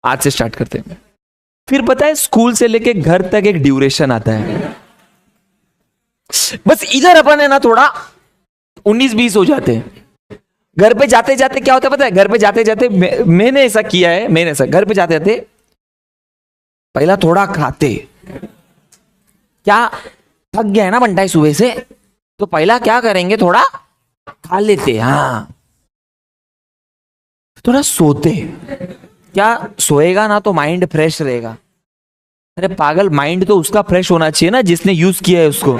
आज से स्टार्ट करते हैं। फिर पता है स्कूल से लेके घर तक एक ड्यूरेशन आता है, बस इधर अपन है ना थोड़ा 19-20 हो जाते हैं। घर पे जाते जाते क्या होता है पता है, घर पे जाते जाते मैंने ऐसा किया है, मैंने ऐसा घर पे जाते जाते पहला थोड़ा खाते, क्या थक गया है ना बंटाई सुबह से, तो पहला क्या करेंगे, थोड़ा खा लेते, हाँ थोड़ा सोते। क्या सोएगा ना तो माइंड फ्रेश रहेगा? अरे पागल, माइंड तो उसका फ्रेश होना चाहिए ना जिसने यूज किया है उसको,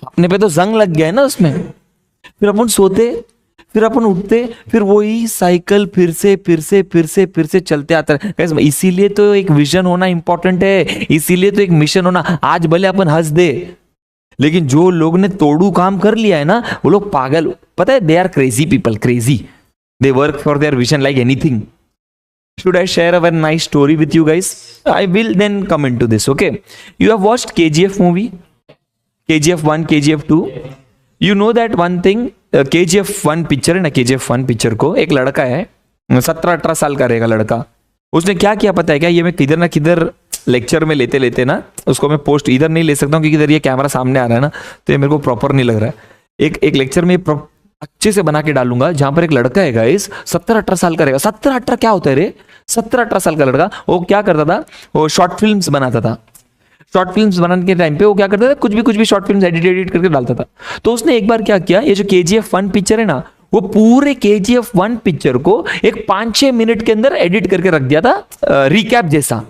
अपने पे तो जंग लग गया है ना उसमें। फिर अपन सोते, फिर अपन उठते, फिर वही साइकिल फिर से चलते आता है। इसीलिए तो एक विजन होना इंपॉर्टेंट है, इसीलिए तो एक मिशन होना। आज भले अपन हंस दे, लेकिन जो लोग ने तोड़ू काम कर लिया है ना, वो लोग पागल, पता है, they are crazy people, crazy, they work for their vision like anything. Should I share a very nice story with you guys? I will then come into this, okay? You have watched KGF movie? KGF 1, KGF 2? You know that one thing, KGF 1 picture है ना, KGF 1 picture को एक लड़का है, 17-18 साल का रहेगा लड़का, उसने क्या किया पता है क्या? ये मैं किधर ना किधर लेक्चर में लेते लेते ना उसको मैं पोस्ट इधर नहीं ले सकता हूँ, क्योंकि इधर ये कैमरा सामने आ रहा है ना, तो ये मेरे को प्रॉपर नहीं लग रहा है। एक लेक्चर में अच्छे से बना के डालूंगा, जहां पर एक लड़का है गाइस 17-18 साल का रहेगा। 17-18 क्या होता है रे? 17-18 साल का लड़का, वो क्या करता था, वो शॉर्ट फिल्म्स बनाता था। शॉर्ट फिल्म्स बनाने के टाइम पे वो क्या करता था, कुछ भी शॉर्ट फिल्म्स एडिट करके डालता था। तो उसने एक बार क्या किया, ये जो KGF 1 पिक्चर है ना, वो पूरे KGF 1 पिक्चर को एक 5-6 मिनट के अंदर एडिट करके रख दिया था, रिकैप जैसा,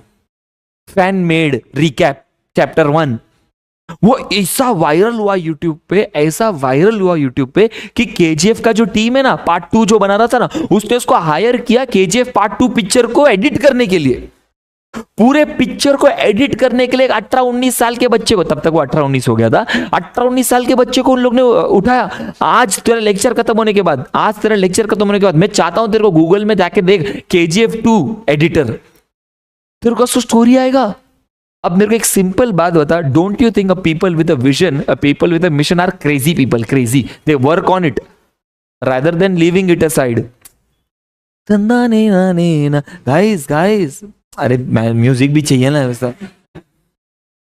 फैन मेड रिकैप चैप्टर 1। वो ऐसा वायरल हुआ यूट्यूब पे, कि KGF का जो टीम है ना, पार्ट 2 जो बना रहा था ना, उसने उसको हायर किया KGF पार्ट 2 पिक्चर को एडिट करने के लिए। पूरे पिक्चर को एडिट करने के लिए 18-19 साल के बच्चे को, तब तक वो 18-19 हो गया था, 18-19 साल के बच्चे को उन लोग ने उठाया। आज तेरा लेक्चर खत्म होने के बाद, मैं चाहता हूं तेरे को गूगल में जाके देख KGF 2 एडिटर, तेरे को स्टोरी आएगा। अब मेरे को एक सिंपल बात बता, don't you think a people with a vision, a people with a mission are crazy people, crazy, they work on it rather than leaving it aside. Guys guys, अरे म्यूजिक भी चाहिए ना वैसा.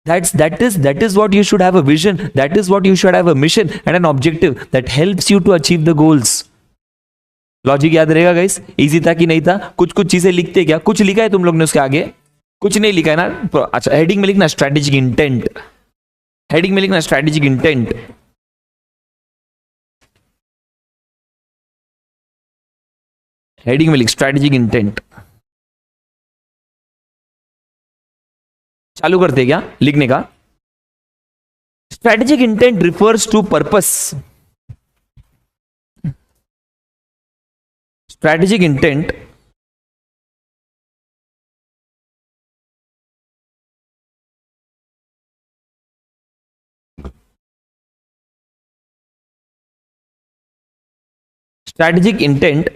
That is what you should have a vision. That is what you should have a mission and an objective that helps you to achieve the goals. Logic याद रहेगा guys? Easy था कि नहीं था? कुछ कुछ चीजें लिखते क्या? कुछ लिखा है तुम लोग ने उसके आगे? कुछ नहीं लिखा है ना? अच्छा, हेडिंग में लिखना स्ट्रेटेजिक इंटेंट. हेडिंग में लिखना स्ट्रेटेजिक इंटेंट. हेडिंग में लिख स्ट्रेटेजिक इंटेंट. चालू करते क्या लिखने का? Strategic intent refers to purpose. Strategic intent strategic intent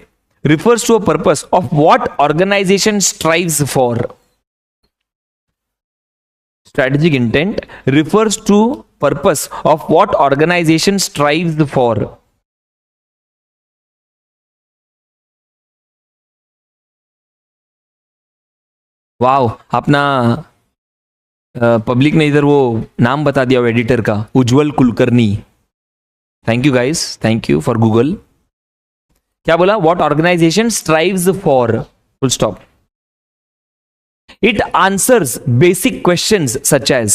refers to a purpose of what organization strives for. Strategic intent refers to purpose of what organization strives for. Wow, अपना public ने इधर वो नाम बता दिया एडिटर का, Ujjwal Kulkarni. Thank you guys, thank you for Google. क्या बोला? What organisation strives for, full stop. It answers basic questions such as,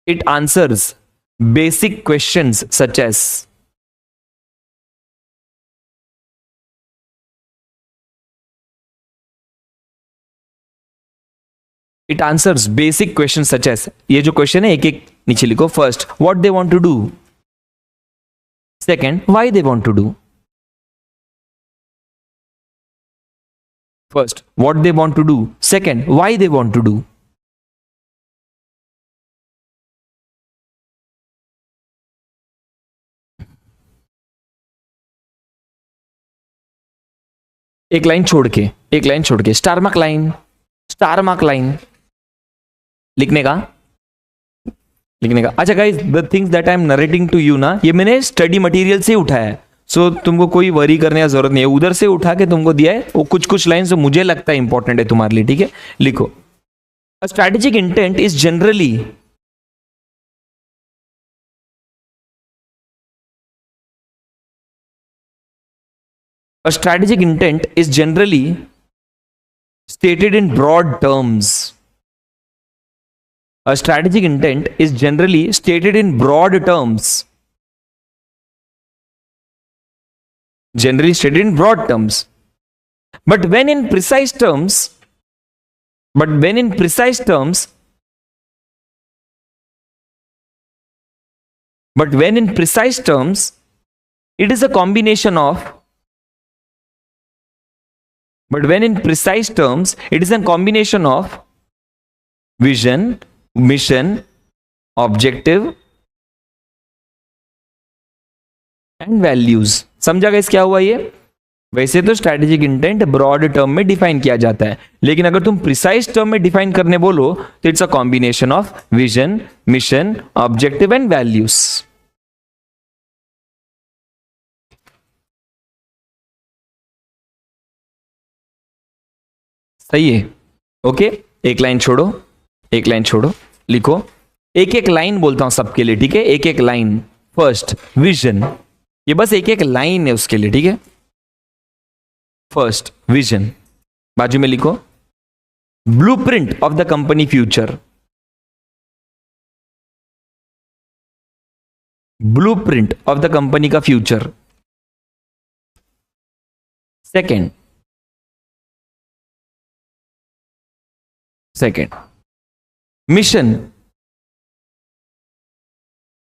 it answers basic questions such as, it answers basic question such as. ये जो question है एक एक नीचे लिखो. First, what they want to do. Second, why they want to do. First, what they want to do. Second, why they want to do. एक line छोड़ के स्टार मार्क लाइन लिखने का. अच्छा guys, the things that I am narrating to you ना, ये मैंने study material से उठाया है. सो तुमको कोई वरी करने की जरूरत नहीं है, उधर से उठा के तुमको दिया है. वो कुछ लाइन जो मुझे लगता है इंपॉर्टेंट है तुम्हारे लिए. ठीक है, लिखो. A strategic intent is generally stated in broad terms. A strategic intent is generally stated in broad terms. Generally stated in broad terms. But when in precise terms, it is a combination of vision, mission, objective and values. समझा guys क्या हुआ ये? वैसे तो strategic intent broad term में define किया जाता है, लेकिन अगर तुम प्रिसाइज टर्म में डिफाइन करने बोलो तो it's a combination of vision, mission, objective and values. सही है? ओके, एक लाइन छोड़ो, लिखो. एक एक लाइन बोलता हूं सबके लिए. ठीक है, एक एक लाइन. First, vision. ये बस एक एक लाइन है उसके लिए. ठीक है, फर्स्ट विजन. बाजू में लिखो blueprint of the company future. Blueprint of the company का फ्यूचर. सेकेंड,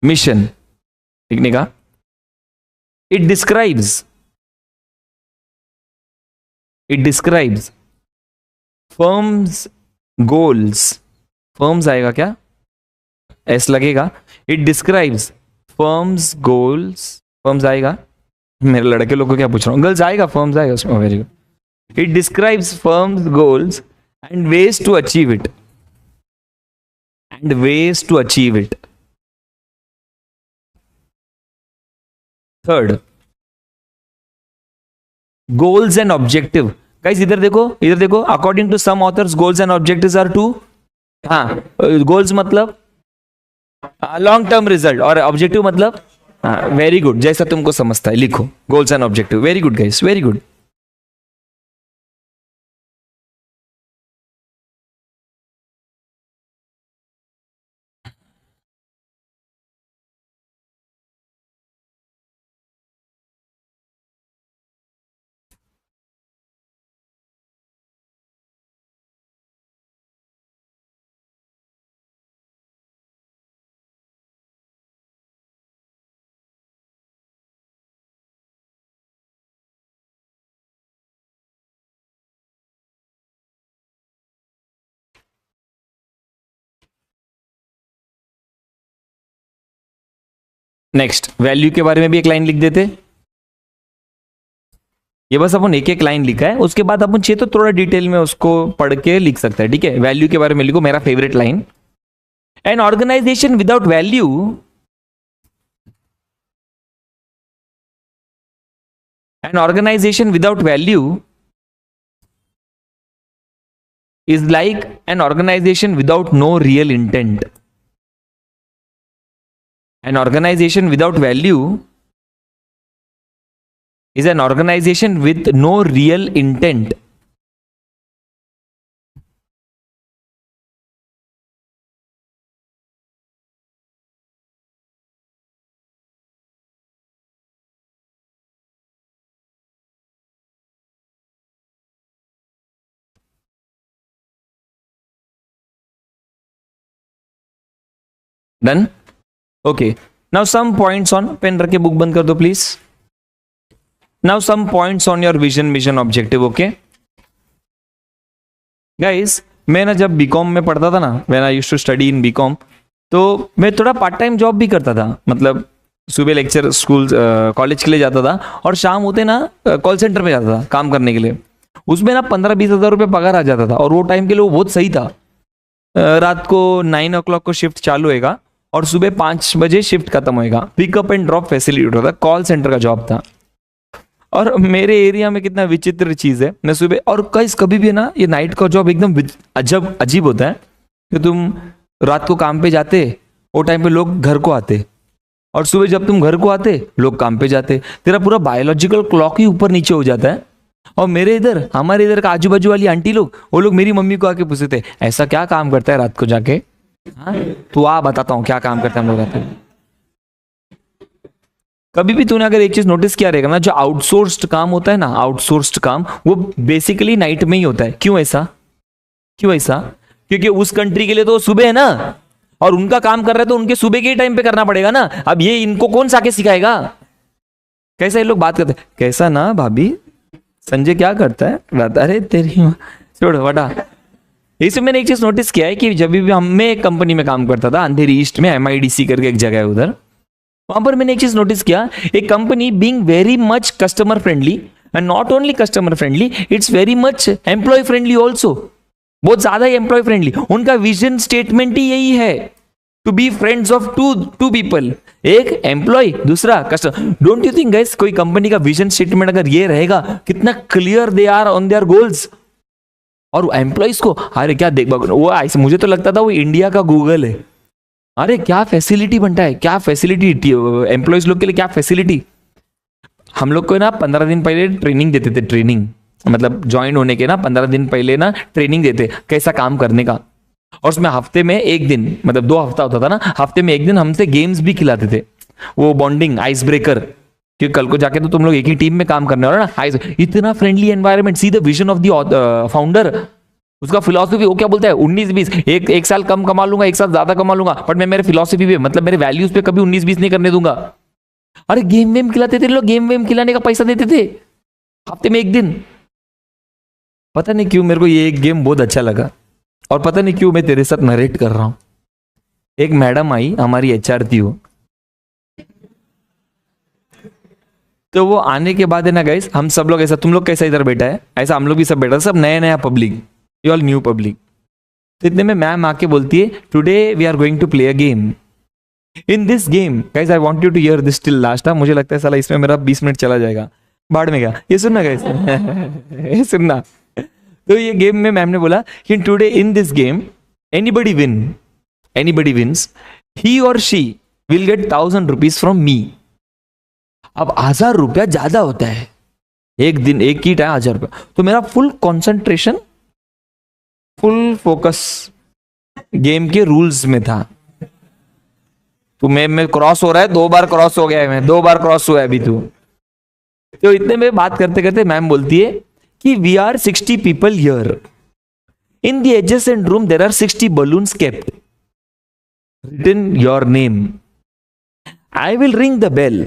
मिशन लिखने का. It describes firms goals. Firms आएगा क्या? एस लगेगा. It describes firms goals. Firms आएगा. मेरे लड़के लोग को क्या पूछ रहा हूं, गर्ल्स आएगा, फर्म्स आएगा उसमें. Very good. It describes firms goals and ways to achieve it. and ways to achieve it. Third, goals and objective. Guys इधर देखो, according to some authors goals and objectives are two. हाँ, goals मतलब long term result और objective मतलब very good, जैसा तुमको समझता है लिखो, goals and objective. Very good guys, very good. Next, value के बारे में भी एक लाइन लिख देते. ये बस अपन एक एक लाइन लिखा है, उसके बाद अपन चाहिए तो थोड़ा डिटेल में उसको पढ़ के लिख सकते हैं. ठीक है, वैल्यू के बारे में लिखो, मेरा favourite line. An organisation without value is like an organization without no real intent. An organization without value is an organization with no real intent. Done? Okay. Now some points on, pen रख के book बंद कर दो please. Now some points on your vision, mission, objective. Okay guys, मैं ना जब BCom में पढ़ता था ना, when I used to study in BCom, तो मैं थोड़ा पार्ट टाइम जॉब भी करता था. मतलब सुबह लेक्चर स्कूल कॉलेज के लिए जाता था और शाम होते ना कॉल सेंटर में जाता था काम करने के लिए. उसमें ना 15-20 हज़ार रुपये पगार आ जाता था और वो टाइम के लिए वो बहुत सही था. रात को 9 o'clock को शिफ्ट चालू होएगा और सुबह 5 बजे शिफ्ट खत्म होएगा. पिकअप एंड ड्रॉप फैसिलिटी होता था, कॉल सेंटर का जॉब था. और मेरे एरिया में कितना विचित्र चीज है, मैं सुबह और कभी भी है ना, ये नाइट का जॉब एकदम अजीब होता है कि तुम रात को काम पे जाते, वो टाइम पे लोग घर को आते, और सुबह जब तुम घर को आते लोग काम पे जाते. तेरा पूरा बायोलॉजिकल क्लॉक ही ऊपर नीचे हो जाता है. और हमारे इधर का आजू बाजू वाली आंटी लोग, वो लोग मेरी मम्मी को आके पूछते थे, ऐसा क्या काम करता है रात को जाके? हाँ, तो आ बताता हूँ क्या काम करते हैं हम लोग रात को. कभी भी तूने अगर एक चीज नोटिस किया रहेगा ना, जो आउटसोर्स्ड काम होता है ना, आउटसोर्स्ड काम वो बेसिकली नाइट में ही होता है. क्यों ऐसा? क्योंकि उस कंट्री के लिए तो सुबह है ना, और उनका काम कर रहे हैं तो उनके सुबह के टाइम पे करना पड़ेगा ना. अब ये इनको कौन सा के सिखाएगा? कैसा ये लोग बात करते हैं, कैसा ना भाभी संजय क्या करता है रात? अरे तेरी छोड़ बटा. इसमें मैंने एक चीज नोटिस किया है कि जब भी मैं एक कंपनी में काम करता था, अंधेरी ईस्ट में, MIDC करके एक जगह है उधर, वहां पर मैंने एक चीज नोटिस किया, एक company being very much customer friendly, and not only customer friendly, it's very much employee friendly also. बहुत ज्यादा ही एम्प्लॉय फ्रेंडली. उनका विजन स्टेटमेंट ही यही है, to be friends of to people. एक एम्प्लॉय, दूसरा customer. Don't you think guys, कोई कंपनी का विजन स्टेटमेंट अगर ये रहेगा, कितना clear they are on their goals. और एम्प्लॉयज को अरे क्या देख, वो ऐसे मुझे तो लगता था वो इंडिया का गूगल है. अरे क्या फैसिलिटी बनता है, क्या फैसिलिटी एम्प्लॉयज लोग के लिए, क्या फैसिलिटी. हम लोग को ना 15 दिन पहले ट्रेनिंग देते थे. ट्रेनिंग मतलब ज्वाइन होने के ना 15 दिन पहले ना ट्रेनिंग देते कैसा काम करने का. और उसमें हफ्ते में एक दिन, मतलब 2 हफ्ता होता था ना, हफ्ते में एक दिन हमसे गेम्स भी खिलाते थे. वो बॉन्डिंग आइस ब्रेकर, क्योंकि कल को जाके तो तुम लोग एक ही टीम में काम करने वाले ना. इतना friendly environment. See the vision of the founder. उसका फिलॉसफी वो क्या बोलता है, 19-20, एक साल कम कमा लूंगा, एक साल ज्यादा कमा लूंगा, बट मैं मेरे फिलॉसफी पे, मतलब मेरे वैल्यूज पे कभी 19-20 नहीं करने दूंगा. अरे गेम वेम खिलाते थे लोग, गेम वेम खिलाने का पैसा देते थे हफ्ते में एक दिन. पता नहीं क्यों मेरे को ये एक गेम बहुत अच्छा लगा, और पता नहीं क्यों मैं तेरे साथ नरेट कर रहा हूं. एक मैडम आई, हमारी HR थी वो. तो वो आने के बाद है ना गाइस, हम सब लोग ऐसा, तुम लोग कैसा इधर बैठा है, ऐसा हम लोग भी सब बैठा, सब नया नया पब्लिक, ये ऑल न्यू पब्लिक. तो इतने में मैम आके बोलती है, today we are going to play a game. In this game guys, I want you to hear this till last. मुझे लगता है साला इसमें मेरा 20 मिनट चला जाएगा. बाढ़ में गया. ये सुनना गाइस. ये सुनना. तो ये गेम में मैम ने बोला कि today in this game anybody wins, he और she will get 1000 rupees from me. अब 1000 रुपया ज्यादा होता है. एक दिन एक ही टाइम 1000 रुपया. तो मेरा full concentration, full focus game के रूल्स में था. तू मैं क्रॉस हो रहा है, 2 बार क्रॉस हो गया है, मैं 2 बार क्रॉस हुआ है अभी तू. तो इतने में बात करते करते मैम बोलती है कि we are 60 people here. In the adjacent room there are 60 balloons kept. Written your name. I will ring the bell.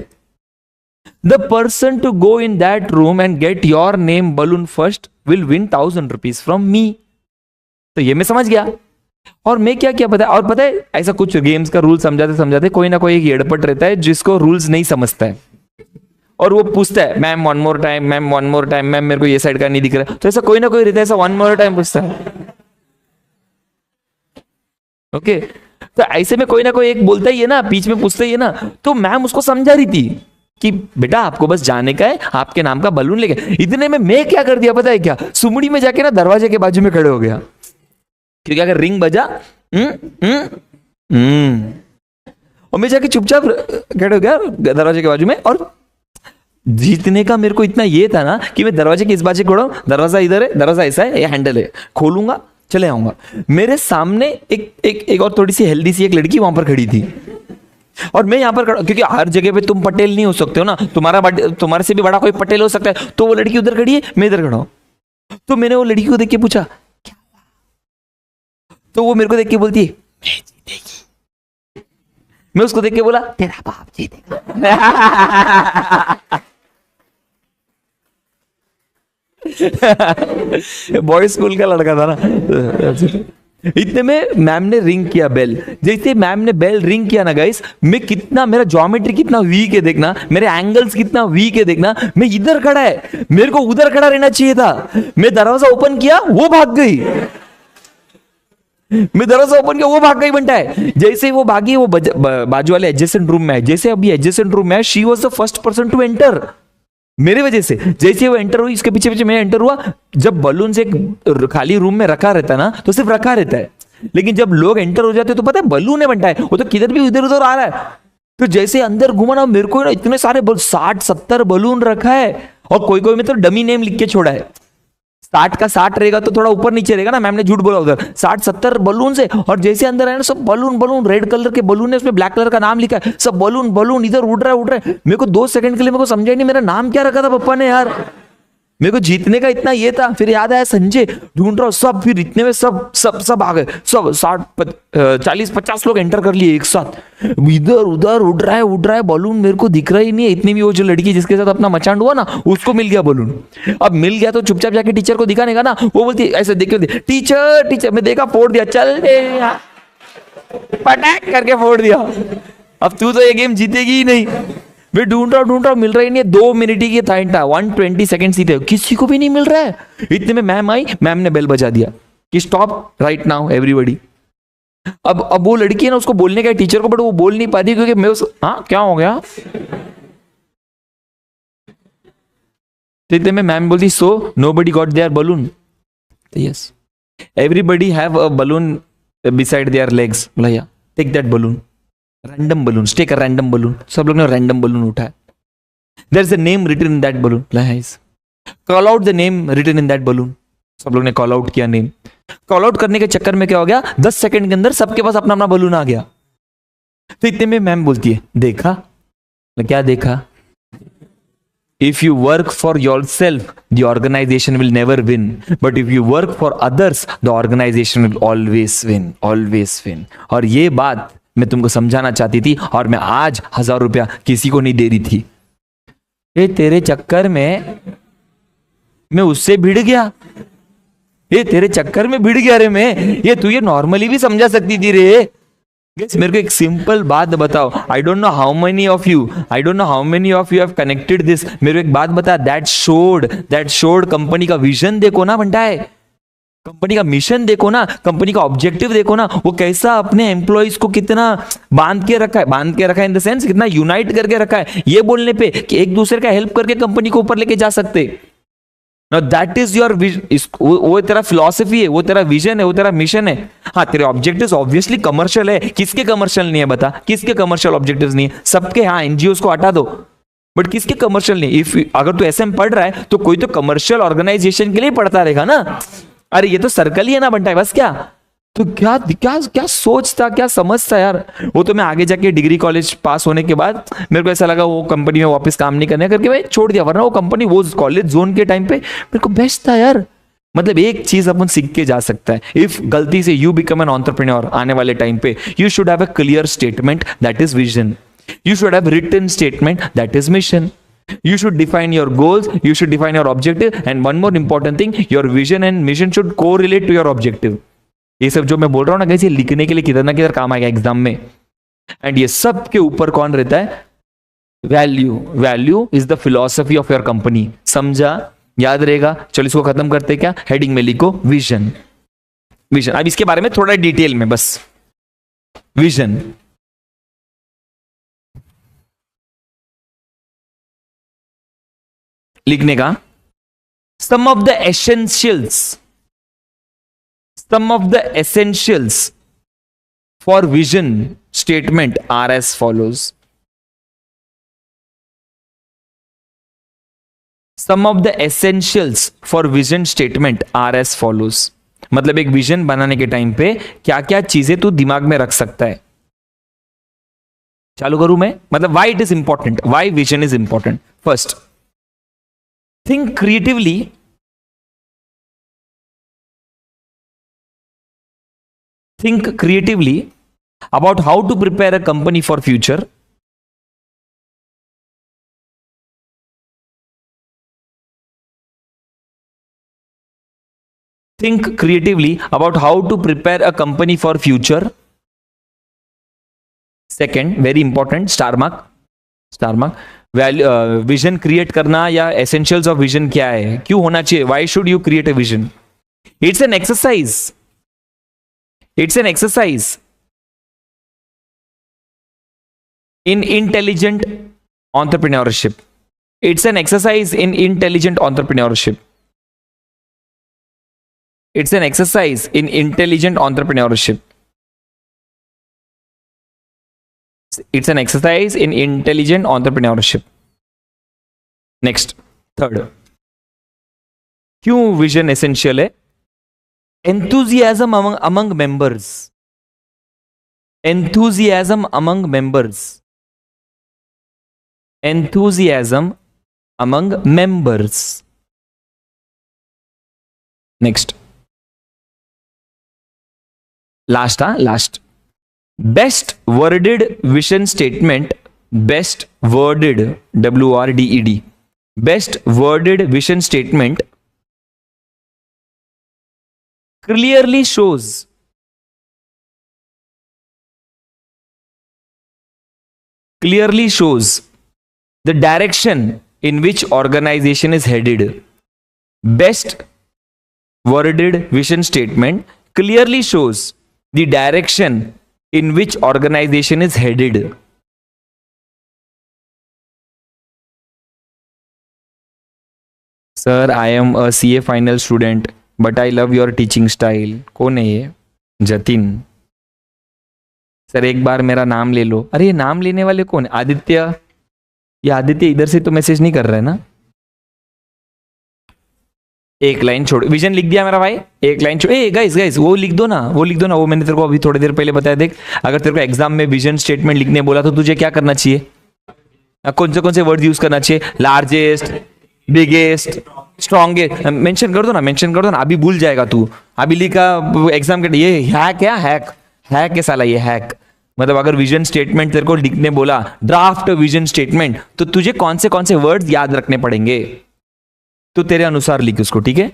The person to go in that room and get your name balloon first will win 1000 rupees from me. तो ये मैं समझ गया. और मैं क्या क्या पता है, और पता है ऐसा कुछ गेम्स का रूल समझाते समझाते कोई ना कोई एक एड़पट रहता है जिसको रूल्स नहीं समझता है, और वो पूछता है ma'am 1 more time, ma'am 1 more time, ma'am मेरे को ये साइड का नहीं दिख रहा है. तो ऐसा कोई ना कोई रहता है, ऐसा 1 more time पूछता है. ओके. तो ऐसे में कोई ना कोई एक बोलता ही है ना, बीच में पूछता ही है ना. तो मैम उसको समझा रही थी कि बेटा आपको बस जाने का है, आपके नाम का बलून लेके. इतने में मैं क्या कर दिया पता है क्या, सुमड़ी में जाके ना दरवाजे के बाजू में खड़े हो गया. क्योंकि अगर रिंग बजा और मैं जाके चुपचाप खड़े हो गया दरवाजे के बाजू में. और जीतने का मेरे को इतना ये था ना कि मैं दरवाजे के इस बाजू खड़ा हूं, दरवाजा इधर है, दरवाजा ऐसा है, ये हैंडल है, खोलूंगा चले आऊंगा. मेरे सामने एक और थोड़ी सी हेल्दी सी एक लड़की वहां पर खड़ी थी, और मैं यहां पर खड़ा, क्योंकि हर जगह पे तुम पटेल नहीं हो सकते हो ना, तुम्हारे से भी बड़ा कोई पटेल हो सकता है. तो वो लड़की उधर खड़ी है, मैं इधर खड़ा हूं. तो मैंने वो लड़की को देख के पूछा क्या हुआ. तो वो मेरे को देख के बोलती है मैं जीतेगी. मैं उसको देख के बोला तेरा बाप जीतेगा. बॉयज स्कूल का लड़का था ना. इतने में मैम ने रिंग किया बेल. जैसे मैम ने बेल रिंग किया ना गाइस, मैं कितना, मेरा ज्योमेट्री कितना वीक है देखना, मेरे एंगल्स कितना वीक है देखना. मैं इधर खड़ा है, मेरे को उधर खड़ा रहना चाहिए था. मैं दरवाजा ओपन किया, वो भाग गई. मैं दरवाजा ओपन किया, वो भाग गई बनता है. जैसे ही वो भागी, वो बाजू वाले एडजेसेंट रूम में है. जैसे अभी एडजेसेंट रूम में है, she was the first person to enter. मेरे वजह से जैसे वो एंटर हुई, इसके पीछे पीछे मैं एंटर हुआ. जब बलून से एक खाली रूम में रखा रहता है ना, तो सिर्फ रखा रहता है. लेकिन जब लोग एंटर हो जाते हैं तो पता है बलून है बनता है, वो तो किधर भी इधर उधर आ रहा है. तो जैसे अंदर घुमा ना, मेरे को इतने सारे 60-70 बलून रखा है. और कोई कोई में तो डमी नेम लिख के छोड़ा है. 60 का 60 रहेगा तो थोड़ा ऊपर नीचे रहेगा ना, मैम ने झूठ बोला उधर. 60-70 बलून से, और जैसे अंदर आए ना सब बलून रेड कलर के बलून है, उसमें ब्लैक कलर का नाम लिखा है. सब बलून इधर उड़ रहा है. मेरे को 2 सेकंड के लिए मेरे को समझा ही नहीं मेरा नाम क्या रखा था पप्पा ने यार. मेरे को जीतने का इतना ये था. फिर याद आया संजय, ढूंढ रहा हूं सब. फिर इतने में सब आ गए. सब 40-50 लोग एंटर कर लिए एक साथ. इधर उधर उड़ रहा है बलून, मेरे को दिख रहा ही नहीं है. इतनी भी वो जो लड़की जिसके साथ अपना मचांड हुआ ना, उसको मिल गया बलून. अब मिल गया तो चुपचाप जाके टीचर को दिखाने का ना. वो बोलती ऐसे देख के, टीचर. मैं देखा, फोड़ दिया. चल पटाक करके फोड़ दिया. अब तू तो ये गेम जीतेगी ही नहीं. मैं ढूंढ रहा हूं, मिल रहा ही नहीं है. 2 मिनट ही था, 120 सेकंड सीट है, किसी को भी नहीं मिल रहा है. इतने में मैम आई, मैम ने बेल बजा दिया कि स्टॉप राइट नाउ एवरीबॉडी. अब वो लड़की है ना, उसको बोलने का टीचर को, बट वो बोल नहीं पाती क्योंकि मैं हाँ क्या हो गया. तो इतने में मैम बोलती so nobody got their balloon. Yes, everybody have a balloon beside their legs. बोला या take that balloon. Random balloon, take a random balloon. सब लोग ने रैंडम बलून उठाया. There is a name written in that balloon. Call out the name written in that balloon. सब लोग ने call out किया नेम. कॉल आउट करने के चक्कर में क्या हो गया, 10 सेकंड के अंदर सबके पास अपना अपना बलून आ गया. तो इतने में मैम बोलती है देखा. क्या देखा? If you work for yourself, the organization will never win. But if you work for others, the organization will always win. Always win. और ये बात मैं तुमको समझाना चाहती थी, और मैं आज 1000 रुपया किसी को नहीं दे रही थी. ये तेरे चक्कर में मैं उससे भिड़ गया. ये तेरे चक्कर में भिड़ गया रे मैं. ये तू ये नॉर्मली भी समझा सकती थी रे. मेरे को एक सिंपल बात बताओ. I don't know how many of you have connected this. मेरे को एक बात बता. दैट शोड कंपनी का विजन देखो ना बनता है. कंपनी का मिशन देखो ना, कंपनी का ऑब्जेक्टिव देखो ना, वो कैसा अपने एम्प्लॉइज को कितना बांध के रखा है इन द सेंस कितना यूनाइट करके रखा है, ये बोलने पे कि एक दूसरे का हेल्प करके कंपनी को ऊपर लेके जा सकते। नाउ दैट इज योर वो तेरा फिलॉसफी है, वो तेरा विजन है, वो तेरा मिशन है। हाँ, तेरे ऑब्जेक्टिव्स ऑब्वियसली कमर्शियल है, किसके कमर्शियल नहीं है बता, किसके कमर्शियल ऑब्जेक्टिव्स नहीं है, सबके। हाँ, एनजीओस को हटा दो, बट किसके कमर्शियल नहीं। इफ अगर तू एसएम पढ़ रहा है तो कोई तो कमर्शियल ऑर्गेनाइजेशन के लिए पढ़ता रहेगा ना। अरे ये तो सर्कल ही है ना बनता है बस, क्या तो क्या क्या क्या सोचता, क्या समझता यार। वो तो मैं आगे जाके डिग्री कॉलेज पास होने के बाद मेरे को ऐसा लगा वो कंपनी में वापस काम नहीं करने करके मैं छोड़ दिया, वरना वो कंपनी वो कॉलेज जोन के टाइम पे मेरे को बेस्ट था यार। मतलब एक चीज अपन सीख के जा सकता है, इफ गलती से यू बिकम एन एंटरप्रेन्योर आने वाले टाइम पे, you should have a clear statement that is vision, you should have written statement that is mission, you should define your goals, you should define your objective, and one more important thing, your vision and mission should correlate to your objective. ये सब जो मैं बोल रहा हूं ना कैसे लिखने के लिए किधर ना किधर काम आएगा एग्जाम में। एंड ये सब के ऊपर कौन रहता है, value is the philosophy of your company. समझा, याद रहेगा। चलो इसको खत्म करते क्या, हेडिंग में लिखो विजन। अब इसके बारे में थोड़ा डिटेल में बस, विजन लिखने का, some of the essentials for vision statement are as follows. Some of the essentials for vision statement are as follows, मतलब एक विजन बनाने के टाइम पे क्या क्या चीजें तू दिमाग में रख सकता है। चालू करूं मैं, मतलब why it is important, why vision is important. First, think creatively, about how to prepare a company for future. Think creatively about how to prepare a company for future. Second, very important, star mark, vision create करना या essentials of vision क्या है, क्यों होना चाहिए, why should you create a vision. It's an exercise in intelligent entrepreneurship. It's an exercise in intelligent entrepreneurship. It's an exercise in intelligent entrepreneurship. It's an exercise in intelligent entrepreneurship. Next, third, क्यों vision essential है, enthusiasm among members. Enthusiasm among members. Enthusiasm among members. Next, last. Best worded vision statement, best worded, WRDED, best worded vision statement clearly shows the direction in which organization is headed. Best worded vision statement clearly shows the direction in which organization is headed. Sir, I am a CA final student, but I love your teaching style. कौन है ये? Jatin. Sir एक बार मेरा नाम ले लो। अरे ये नाम लेने वाले कौन है? आदित्य। ये आदित्य इधर से तो मैसेज नहीं कर रहा है ना? एक लाइन छोड़, विजन लिख दिया मेरा भाई, एक लाइन छोड़। ए गाइस वो लिख दो ना, वो मैंने तेरे को अभी थोड़ी देर पहले बताया। देख, अगर तेरे को एग्जाम में विजन स्टेटमेंट लिखने बोला तो तुझे क्या करना चाहिए, कौन से वर्ड यूज करना चाहिए, लार्जेस्ट, बिगेस्ट, स्ट्रॉन्गेस्ट, मेंशन कर दो ना, अभी भूल जाएगा तू। अभी लिखा एग्जाम के, ये हैक है, हैक है साला, ये हैक। मतलब अगर विजन स्टेटमेंट तेरे को लिखने बोला, ड्राफ्ट विजन स्टेटमेंट, तो तुझे कौन से वर्ड याद रखने पड़ेंगे, तो तेरे अनुसार लिख उसको, ठीक है।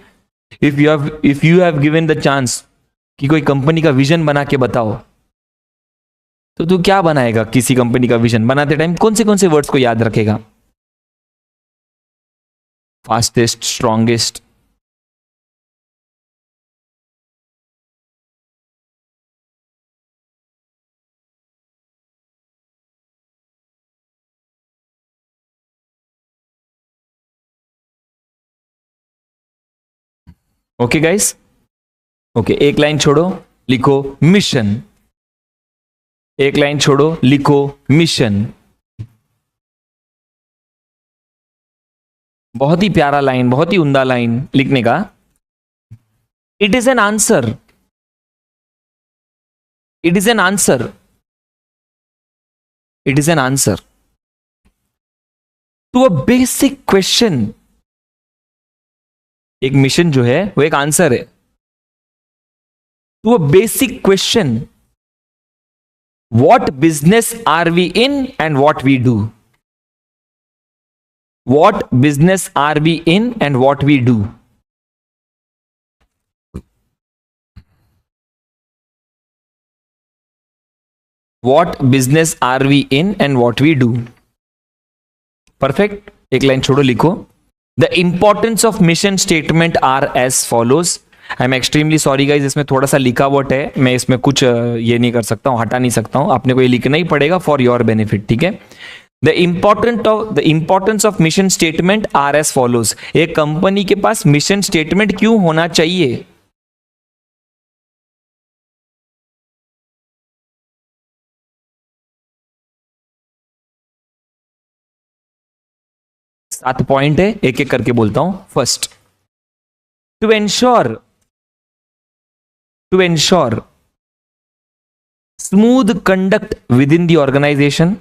If you have given the chance कि कोई कंपनी का विजन बना के बताओ, तो तू क्या बनाएगा, किसी कंपनी का विजन बनाते टाइम कौन से वर्ड्स को याद रखेगा, fastest, strongest, okay guys, okay, एक लाइन छोड़ो, लिखो मिशन। एक लाइन छोड़ो, लिखो मिशन। बहुत ही प्यारा लाइन, बहुत ही उम्दा लाइन लिखने का। It is an answer, it is an answer, it is an answer to a basic question. एक मिशन जो है वो एक आंसर है to a basic question, what business are we in and what we do. What business are we in and what we do. What business are we in and what we do. Perfect, एक line छोड़ो, लिखो the importance of mission statement are as follows. I am extremely sorry guys, इसमें थोड़ा सा लिखावट है, मैं इसमें कुछ ये नहीं कर सकता हूं, हटा नहीं सकता हूं, आपने को ये लिखना ही पड़ेगा फॉर योर बेनिफिट, ठीक है। The importance of mission statement are as follows. एक कंपनी के पास मिशन स्टेटमेंट क्यों होना चाहिए? सात पॉइंट है, एक एक करके बोलता हूं। First, to ensure smooth conduct within the organisation.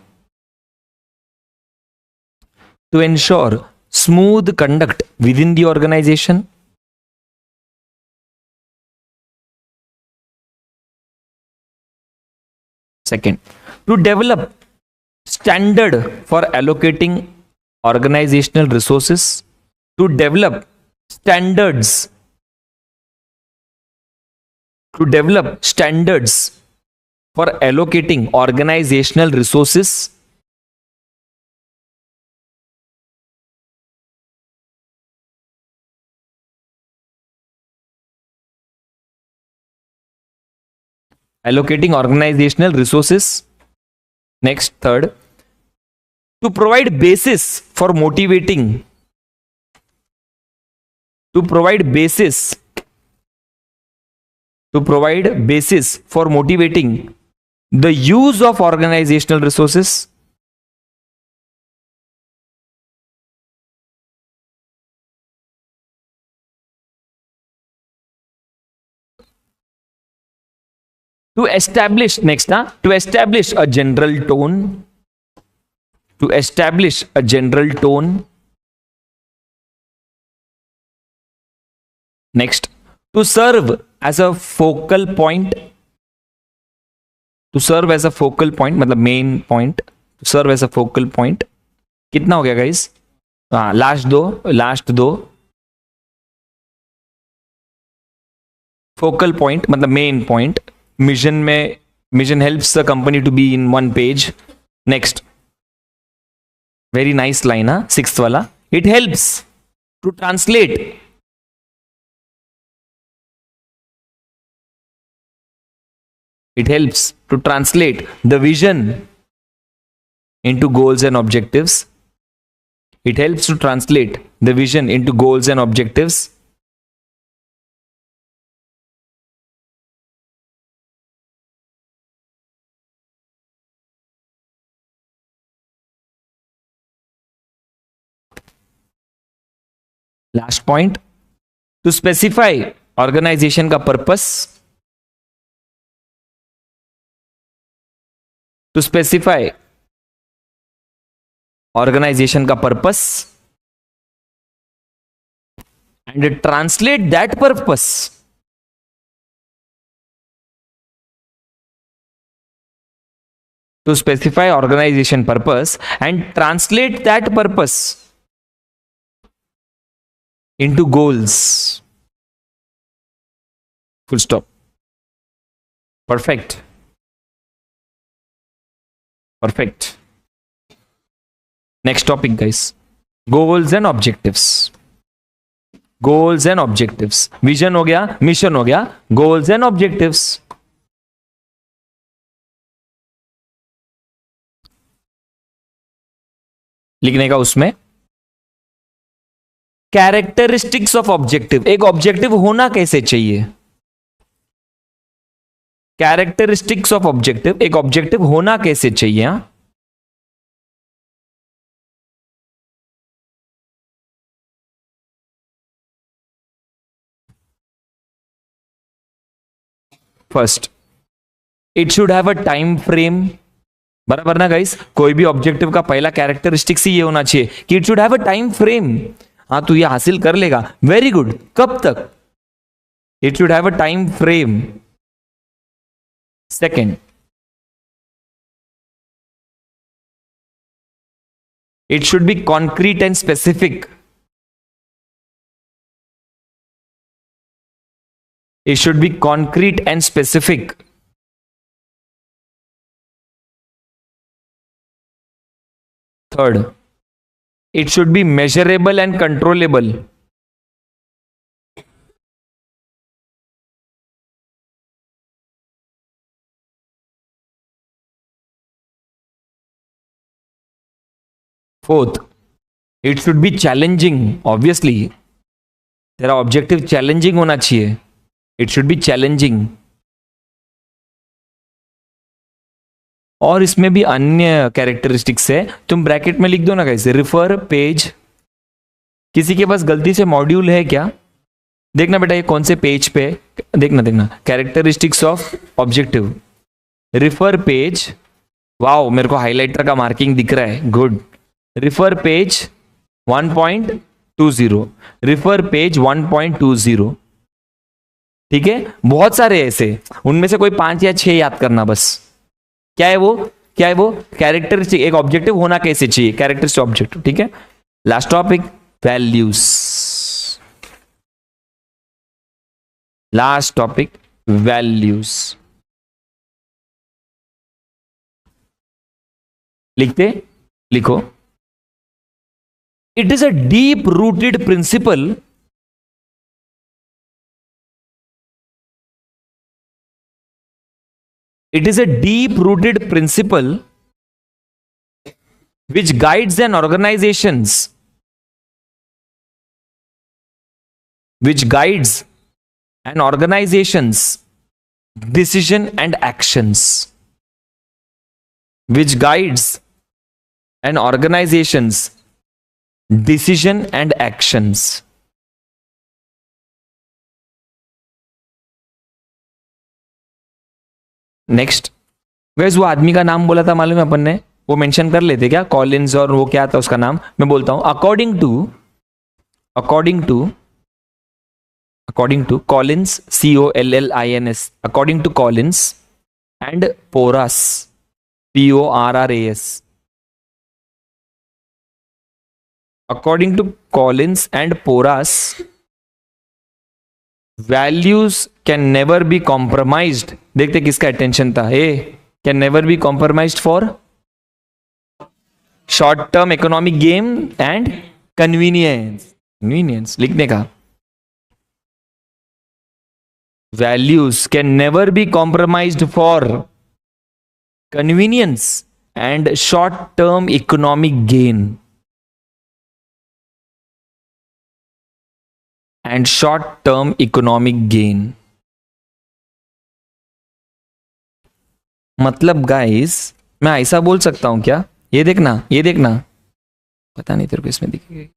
To ensure smooth conduct within the organisation. Second, to develop standard for allocating organizational resources. To develop standards. To develop standards for allocating organizational resources. Allocating organizational resources. Next, third, to provide basis for motivating. To provide basis. To provide basis for motivating the use of organizational resources. To establish, next, to establish a general tone. To establish a general tone. Next, to serve as a focal point. To serve as a focal point मतलब main point, to serve as a focal point. कितना हो गया guys? हाँ, last दो focal point मतलब main point. Mission में, mission helps the company to be in one page. Next, very nice line, हा, sixth वाला, it helps to translate. It helps to translate the vision into goals and objectives. It helps to translate the vision into goals and objectives. Last point, to specify organization का purpose. To specify organization का purpose and translate that purpose to specify organization purpose and translate that purpose into goals. Full stop. Perfect. Perfect. Next topic, guys. Goals and objectives. Goals and objectives. Vision हो गया, mission हो गया, goals and objectives. लिखने का उसमें characteristics of objective, एक objective होना कैसे चाहिए, कैरेक्टरिस्टिक्स ऑफ ऑब्जेक्टिव, एक ऑब्जेक्टिव होना कैसे चाहिए। First, it should have a time frame, बराबर ना गाइस, कोई भी ऑब्जेक्टिव का पहला कैरेक्टरिस्टिक्स ही ये होना चाहिए कि it should have a time frame. हाँ तू ये हासिल कर लेगा, वेरी गुड, कब तक, it should have a time frame. Second, it should be concrete and specific, it should be concrete and specific। third, it should be measurable and controllable, fourth, it should be challenging, obviously तेरा objective challenging होना चाहिए, it should be challenging. और इसमें भी अन्य characteristics है, तुम bracket में लिख दो ना कैसे, रिफर पेज, किसी के पास गलती से मॉड्यूल है क्या, देखना बेटा ये कौन से पेज पे, देखना characteristics of objective, refer page, wow मेरे को हाइलाइटर का मार्किंग दिख रहा है, good, refer page 1.20, refer page 1.20, ठीक है। बहुत सारे ऐसे, उनमें से कोई 5 या 6 याद करना बस। क्या है वो, क्या है वो कैरेक्टरिस्टिक, एक ऑब्जेक्टिव होना कैसे चाहिए, कैरेक्टरिस्टिक ऑब्जेक्टिव, ठीक है। Last topic, values, last topic values, लिखते, लिखो, it is a deep rooted principle, it is a deep rooted principle which guides an organization's decision and actions, which guides an organization's decision and actions। Next guys, वो आदमी का नाम बोला था मालूम है अपन ने, वो मेंशन कर लेते क्या, कॉलिंस, और वो क्या था उसका नाम, मैं बोलता हूं, according to Collins, COLLINS, according to Collins and Porras, PORRAS, according to Collins and Porras, values can never be compromised, देखते किसका अटेंशन था, can never be compromised for short term economic game and convenience, लिखने का, values can never be compromised for convenience and short term economic gain and short term economic gain। मतलब guys मैं ऐसा बोल सकता हूं क्या, ये देखना पता नहीं तेरे को इसमें दिखेगा,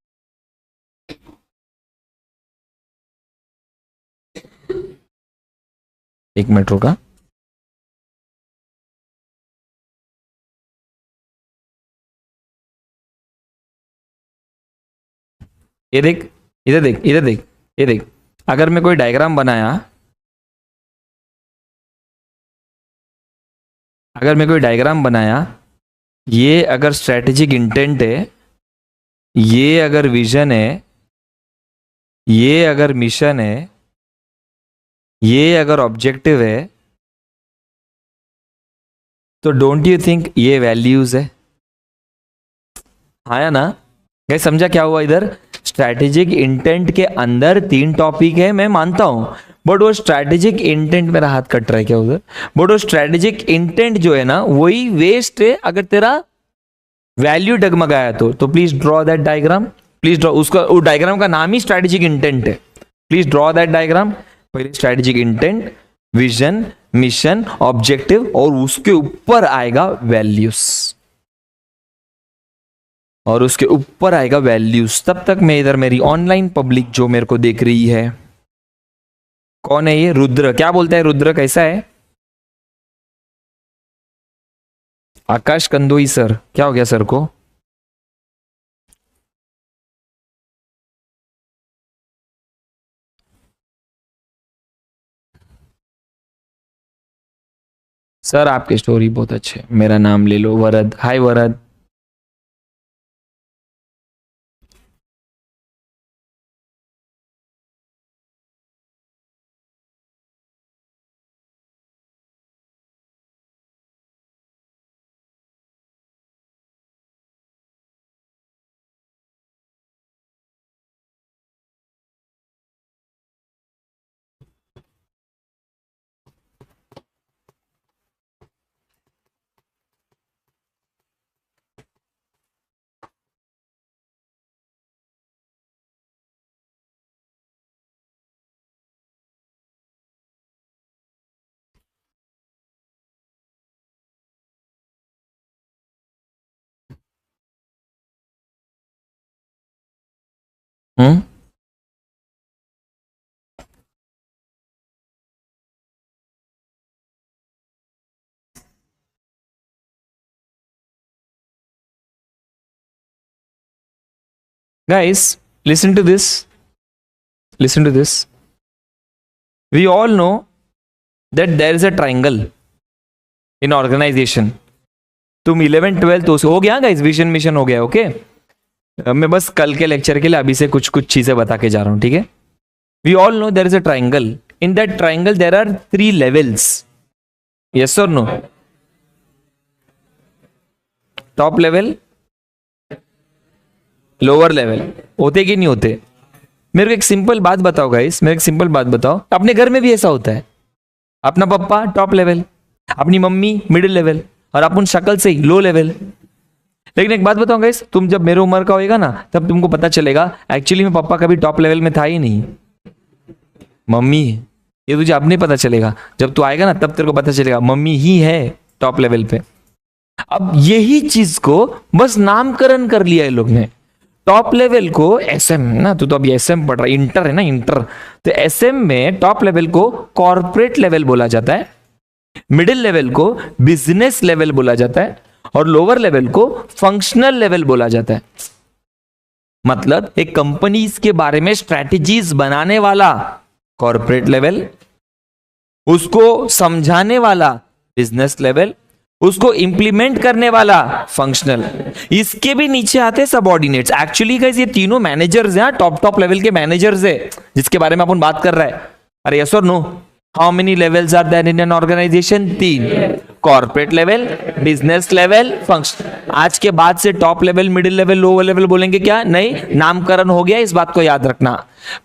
एक मिनट रुका, ये देख, इधर देख, ये देख, अगर मैं कोई डायग्राम बनाया, ये अगर स्ट्रेटेजिक इंटेंट है, ये अगर विजन है, ये अगर मिशन है, ये अगर ऑब्जेक्टिव है, तो डोंट यू थिंक ये वैल्यूज है, हाँ या ना गाइस, समझा क्या हुआ इधर, स्ट्रैटेजिक इंटेंट के अंदर 3 टॉपिक है, मैं मानता हूं, बट वो स्ट्रैटेजिक इंटेंट, मेरा हाथ कट रहा है क्या उधर, बट वो स्ट्रैटेजिक इंटेंट जो है ना वही वेस्ट है अगर तेरा वैल्यू डगमगाया तो please draw that diagram, please draw, उसका वो डायग्राम का नाम ही स्ट्रेटेजिक इंटेंट है. Please draw that diagram. पहले strategic intent, vision, mission, objective और उसके ऊपर आएगा वैल्यूज, और उसके ऊपर आएगा वैल्यूज. तब तक मैं इधर मेरी ऑनलाइन पब्लिक जो मेरे को देख रही है, कौन है ये? रुद्र. क्या बोलता है रुद्र, कैसा है? आकाश कंदोई सर, क्या हो गया सर को? सर आपकी स्टोरी बहुत अच्छे, मेरा नाम ले लो. वरद, हाय वरद. हम्म. Guys, listen to this. Listen to this. We all know that there is a triangle in organization. तुम 11 12 तो हो गया गाइस, विजन मिशन हो गया. ओके मैं बस कल के लेक्चर के लिए अभी से कुछ कुछ चीजें बता के जा रहा हूं, ठीक है? We all know there is a triangle. In that triangle there are 3 levels. Yes और no? Top level, lower level होते कि नहीं होते? मेरे को एक सिंपल बात बताओ गाइस, मेरे को एक सिंपल बात बताओ. अपने घर में भी ऐसा होता है. अपना पप्पा टॉप लेवल, अपनी मम्मी मिडिल लेवल, और अपन शक्ल से ही लो लेवल. लेकिन एक बात बताओ गाइस, तुम जब मेरे उम्र का होएगा ना, तब तुमको पता चलेगा एक्चुअली में पापा कभी टॉप लेवल में था ही नहीं, मम्मी है. ये तुझे अब नहीं पता चलेगा. जब तू आएगा ना, तब तेरे को पता चलेगा मम्मी ही है टॉप लेवल पे. अब यही चीज को बस नामकरण कर लिया है लोग ने. टॉप लेवल को एसएम ना, तू तो अभी एसएम पढ़ रहा है, इंटर है ना, इंटर. तो एसएम में टॉप लेवल को कॉर्पोरेट लेवल बोला जाता है, मिडिल लेवल को बिजनेस लेवल बोला जाता है, और लोअर लेवल को फंक्शनल लेवल बोला जाता है. मतलब एक कंपनीज के बारे में स्ट्रेटजीज बनाने वाला कॉर्पोरेट लेवल, उसको समझाने वाला बिजनेस लेवल, उसको इंप्लीमेंट करने वाला फंक्शनल. इसके भी नीचे आते हैं सबऑर्डिनेट्स. एक्चुअली गाइस ये तीनों मैनेजर्स हैं, टॉप लेवल के मैनेजर्स है जिसके बारे में अपन बात कर रहे हैं. अरे यस और no? How many levels are there in an organization? 3. Corporate level, business level, function. आज के बाद से top level, middle level, lower level बोलेंगे क्या? नहीं, नामकरण हो गया. इस बात को याद रखना.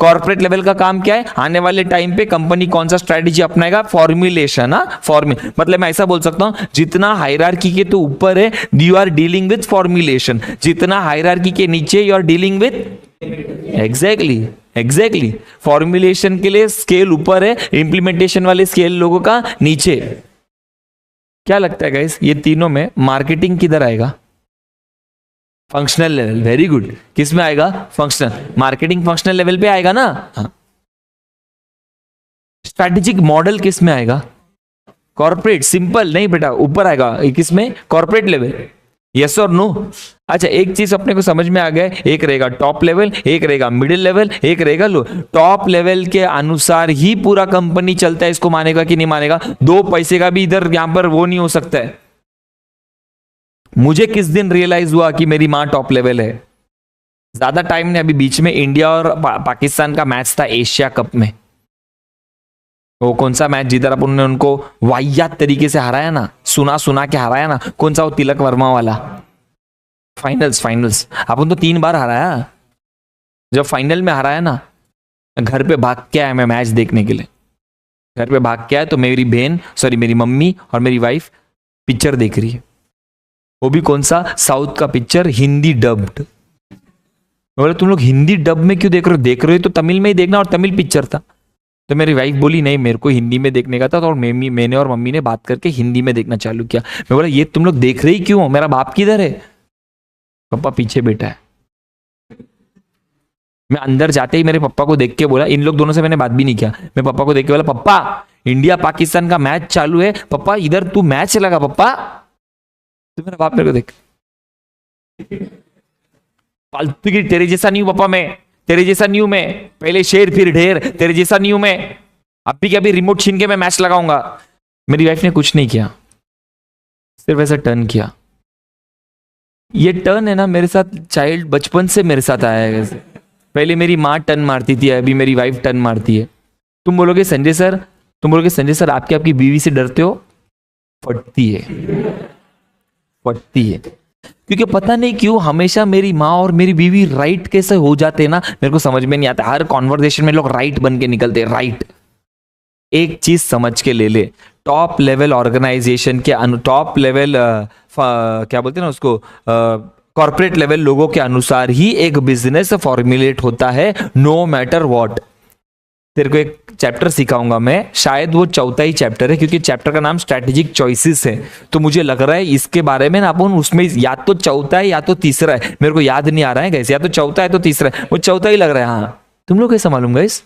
कॉर्पोरेट लेवल का काम क्या है? आने वाले टाइम पे कंपनी कौन सा स्ट्रेटेजी अपनाएगा, फॉर्मुलेशन. मतलब मैं ऐसा बोल सकता हूं, जितना हायरार्की के तो ऊपर है, you are dealing with formulation. जितना हायरार्की के नीचे, you are dealing with exactly formulation के लिए स्केल ऊपर है, इंप्लीमेंटेशन वाले स्केल लोगों का नीचे. क्या लगता है गाइस, ये तीनों में मार्केटिंग किधर आएगा? Functional level. Very good. किस में आएगा? फंक्शनल. मार्केटिंग फंक्शनल लेवल पे आएगा ना. स्ट्रैटेजिक मॉडल किस में आएगा? कॉर्पोरेट. सिंपल नहीं बेटा, ऊपर आएगा. किस में? Corporate level. यस और नो? अच्छा एक चीज अपने को समझ में आ गया, एक रहेगा टॉप लेवल, एक रहेगा मिडिल लेवल, एक रहेगा लो. टॉप लेवल के अनुसार ही पूरा कंपनी चलता है. इसको मानेगा कि नहीं मानेगा? 2 पैसे का भी इधर यहां पर वो नहीं हो सकता है. मुझे किस दिन रियलाइज हुआ कि मेरी मां टॉप लेवल है? ज्यादा टाइम ने, अभी बीच में इंडिया और पाकिस्तान का मैच था एशिया कप में. वो कौन सा मैच जिधर अपन ने उनको वाहियात तरीके से हराया ना, सुना के हराया ना. कौन सा? वो तिलक वर्मा वाला. फाइनल्स अपन तो 3 बार हराया. जब फाइनल में हराया ना, घर पे भाग के आया मैं मैच देखने के लिए. घर पे भाग के आया तो मेरी मेरी मम्मी और मेरी वाइफ पिक्चर देख रही है. वो भी कौन सा? साउथ का पिक्चर, हिंदी डब्ड. बोला तुम लोग हिंदी डब में क्यों देख रहे हो तो तमिल में ही देखना, और तमिल पिक्चर था। तो मेरी वाइफ बोली नहीं मेरे को हिंदी में देखने का था, तो और मैंने और मम्मी ने बात करके हिंदी में देखना चालू किया। मैं बोला ये तुम लोग देख रहे ही क्यों हो, मेरा बाप किधर है? पापा पीछे बैठा है। मैं अंदर जाते ही मेरे पापा को देख के बोला, इन लोग दोनों से मैंने बात भी नहीं किया, मैं पापा को देख के बोला पापा इंडिया पाकिस्तान का मैच चालू है, पापा इधर तू मैच लगा पापा। तो मेरा बाप मेरे को देख, फालतू की, तेरे जैसा नहीं हूं पापा, मैं तेरे जैसा नहीं हूं, मैं पहले शेर फिर ढेर, तेरे जैसा नहीं हूं मैं, अभी के अभी रिमोट छीन के मैं मैच लगाऊंगा। मेरी वाइफ ने कुछ नहीं किया, सिर्फ ऐसा टर्न किया। ये टर्न है ना मेरे साथ चाइल्ड बचपन से मेरे साथ आया है। वैसे पहले मेरी माँ टर्न मारती थी, अभी मेरी वाइफ टर्न मारती है। तुम बोलोगे संजय सर आपकी बीवी से डरते हो? फटती है, क्योंकि पता नहीं क्यों हमेशा मेरी माँ और मेरी बीवी राइट कैसे हो जाते हैं ना, मेरे को समझ में नहीं आता। हर कॉन्वर्सेशन में लोग राइट बन के निकलते हैं, राइट। एक चीज समझ के ले ले, टॉप लेवल ऑर्गेनाइजेशन के टॉप लेवल क्या बोलते हैं ना उसको, कॉर्पोरेट लेवल लोगों के अनुसार ही एक बिजनेस फॉर्मुलेट होता है, नो मैटर व्हाट। तेरे को एक चैप्टर सिखाऊंगा मैं, शायद वो चौथा ही चैप्टर है, क्योंकि चैप्टर का नाम स्ट्रैटेजिक चॉइसेस है। तो मुझे लग रहा है इसके बारे में ना अपन उसमें या तो चौथा है या तो तीसरा है, मेरे को याद नहीं आ रहा है कैसे, या तो चौथा है तो तीसरा है, वो चौथा ही लग रहा है। हाँ तुम लोग कैसा मालूम गाइस?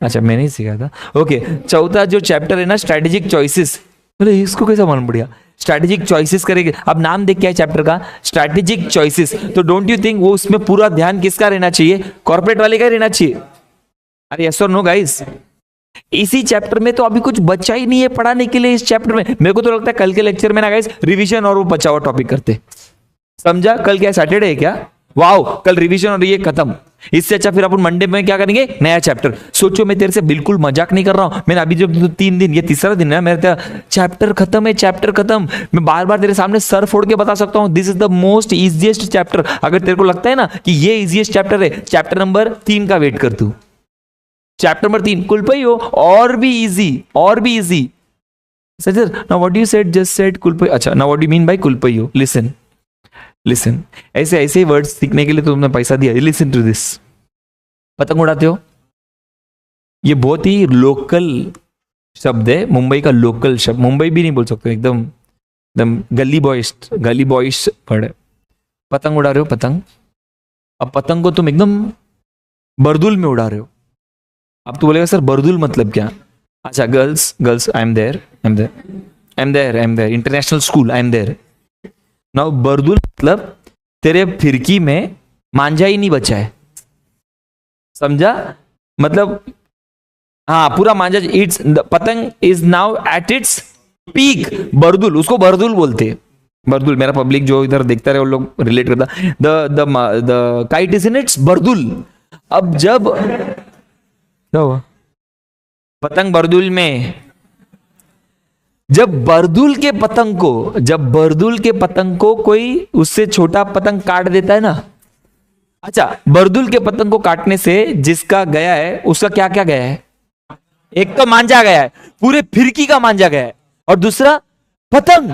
अच्छा मैंने ही सीखा था। ओके, चौथा जो चैप्टर है ना स्ट्रैटेजिक चॉइसेस, बोले इसको कैसा मालूम पड़ गया? स्ट्रैटेजिक चॉइसेस करेंगे, अब नाम देख क्या है चैप्टर का, स्ट्रैटेजिक चॉइसेस। तो डोंट यू थिंक वो उसमें पूरा ध्यान किसका रहना चाहिए? कॉर्पोरेट वाले का रहना चाहिए। अरे यस और नो गाइस? इसी चैप्टर में तो अभी कुछ बचा ही नहीं है पढ़ाने के लिए। इस चैप्टर में मेरे को तो लगता है कल के लेक्चर में ना गाइस रिवीजन और वो बचा हुआ टॉपिक करते, समझा? कल क्या सैटरडे है क्या? वाओ, कल रिवीजन और ये खत्म। इससे अच्छा फिर अपन मंडे में क्या करेंगे, नया चैप्टर। सोचो मैं तेरे से बिल्कुल मजाक नहीं कर रहा हूं, मैंने अभी जो 3 दिन, ये तीसरा दिन है मेरा, चैप्टर खत्म है, चैप्टर खत्म। मैं बार बार तेरे सामने सर फोड़ के बता सकता हूं this is the most easiest chapter. अगर तेरे को लगता है ना कि ये इजिएस्ट चैप्टर है, चैप्टर नंबर 3 का वेट कर तू। चैप्टर नंबर 3 कुलपइयो, और भी easy. Sir now what you said, just said कुलपइयो। अच्छा now what you mean by कुलपइयो? लिसन, ऐसे वर्ड्स सीखने के लिए तो तुमने पैसा दिया। Listen to this. पतंग उड़ाते हो, ये बहुत ही लोकल शब्द है, मुंबई का लोकल शब्द। मुंबई भी नहीं बोल सकते, एकदम गली बॉयज वर्ड है। पतंग उड़ा रहे हो, पतंग। अब पतंग को तुम एकदम बरदुल में उड़ा रहे हो। अब तू बोलेगा सर बरदुल मतलब क्या? अच्छा girls I am there, international school I am there. Now बरदुल मतलब तेरे फिरकी में मांझा ही नहीं बचा है, समझा? मतलब हाँ पूरा मांझा, इट्स पतंग is now at its peak. बरदुल, उसको बरदुल बोलते हैं। बरदुल, मेरा पब्लिक जो इधर देखता रहे वो लोग रिलेट करता। The kite is in its बरदुल। अब जब क्या हुआ? पतंग बरदुल में, जब बरदुल के पतंग को कोई उससे छोटा पतंग काट देता है ना, अच्छा बरदुल के पतंग को काटने से जिसका गया है उसका क्या क्या गया है? एक तो मांझा गया है, पूरे फिरकी का मांझा गया है, और दूसरा पतंग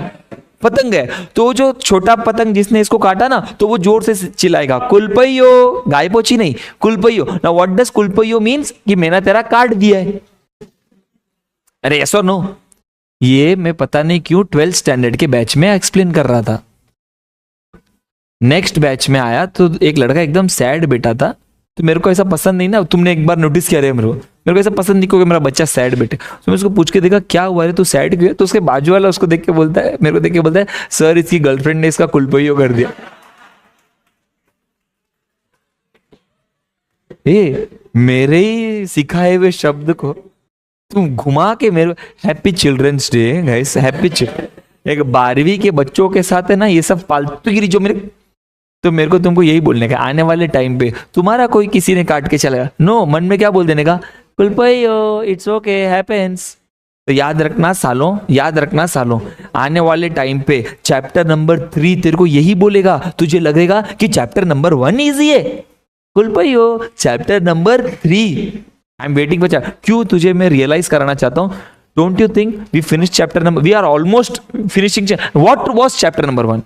है। तो जो छोटा पतंग जिसने इसको काटा ना, तो वो जोर से चिल्लाएगा कुलपइयो, गाय पोछी नहीं, कुलपइयो। नाउ व्हाट डज कुलपइयो मींस? कि मैंने तेरा काट दिया है। अरे यस और नो? ये मैं पता नहीं क्यों 12th स्टैंडर्ड के बैच में एक्सप्लेन कर रहा था। नेक्स्ट बैच में आया तो एक लड़का एकदम सैड बैठा था, तो मेरे को ऐसा पसंद नहीं ना, तुमने एक बार नोटिस किया रहे मेरे को ऐसा पसंद नहीं क्योंकि मेरा बच्चा सैड बैठे। तो मैं उसको पूछ के देखा क्या हुआ रे, तू सैड क्यों है? तो उसके बाजू वाला उसको देख के बोलता है, मेरे को देख के बोलता है, सर इसकी गर्लफ्रेंड ने इसका कुलपइयो कर दिया। मेरे ही सिखाए हुए शब्द को तुम घुमा के मेरे। Happy children's day guys, happy children. एक 12वीं के बच्चों के साथ है ना ये सब फालतूगिरी जो मेरे को तुमको यही बोलने का, आने वाले टाइम पे तुम्हारा कोई किसी ने काट के चला नो, मन में क्या बोल देने का, कुलपइयो इट्स ओके हैपेंस। तो याद रखना सालों, आने वाले टाइम पे चैप्टर नंबर 3 तेरे को यही बोलेगा। तुझे लगेगा कि चैप्टर नंबर 1 इजी है, कुलपइयो chapter number 3 I am waiting बच्चा। क्यों तुझे मैं रियलाइज कराना चाहता हूं, don't you think we finish chapter number, we are almost finishing. What was chapter number 1?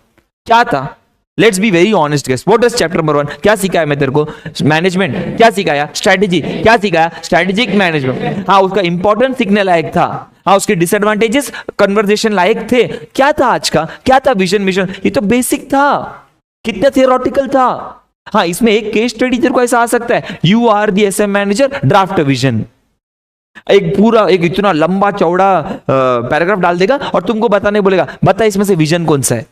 क्या था? Let's be very honest guys, what is chapter number 1? क्या सिखाया मैं तेरे को? मैनेजमेंट। क्या सिखाया? स्ट्रेटेजी। क्या सिखाया? Strategic management. हाँ, उसका इंपॉर्टेंट सीखने लायक था। हाँ, उसके डिसएडवांटेजेस कन्वर्सेशन लायक थे। क्या था आज का? क्या था विजन मिशन? ये तो बेसिक था, कितना थियोरेटिकल था। हाँ, इसमें एक केस स्टडी तेरे को ऐसा आ सकता है, you are the SM manager, draft vision. एक पूरा एक इतना लंबा चौड़ा पैराग्राफ डाल देगा और तुमको बताने बोलेगा, बता इसमें से विजन कौन सा है।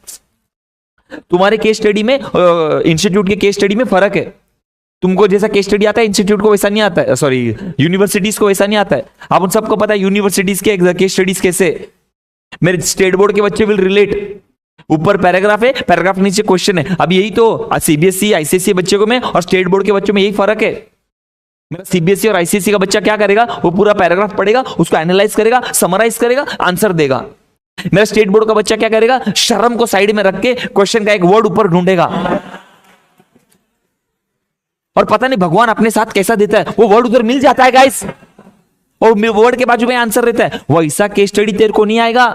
तुम्हारे केस स्टडी में, इंस्टीट्यूट के केस स्टडी में फर्क है। तुमको जैसा केस स्टडी आता है इंस्टीट्यूट को वैसा नहीं आता है, सॉरी यूनिवर्सिटीज को वैसा नहीं आता है। आप उन सबको पता है यूनिवर्सिटीज के केस स्टडीज कैसे। मेरे स्टेट बोर्ड के बच्चे विल रिलेट। ऊपर पैराग्राफ है, पैराग्राफ नीचे क्वेश्चन है। अब यही तो सीबीएसई आईसीएसई बच्चे को में और स्टेट बोर्ड के बच्चों में यही फर्क है। मेरा सीबीएसई और आईसीएसई का बच्चा क्या करेगा, वो पूरा पैराग्राफ पढ़ेगा, उसको एनालाइज करेगा, समराइज करेगा, आंसर देगा। मेरा स्टेट बोर्ड का बच्चा क्या करेगा, शर्म को साइड में रख के क्वेश्चन का एक वर्ड ऊपर ढूंढेगा। और पता नहीं भगवान अपने साथ कैसा देता है, वो वर्ड उधर मिल जाता है गाइस, और वर्ड के बाजू में आंसर रहता है। वैसा केस स्टडी तेरे को नहीं आएगा।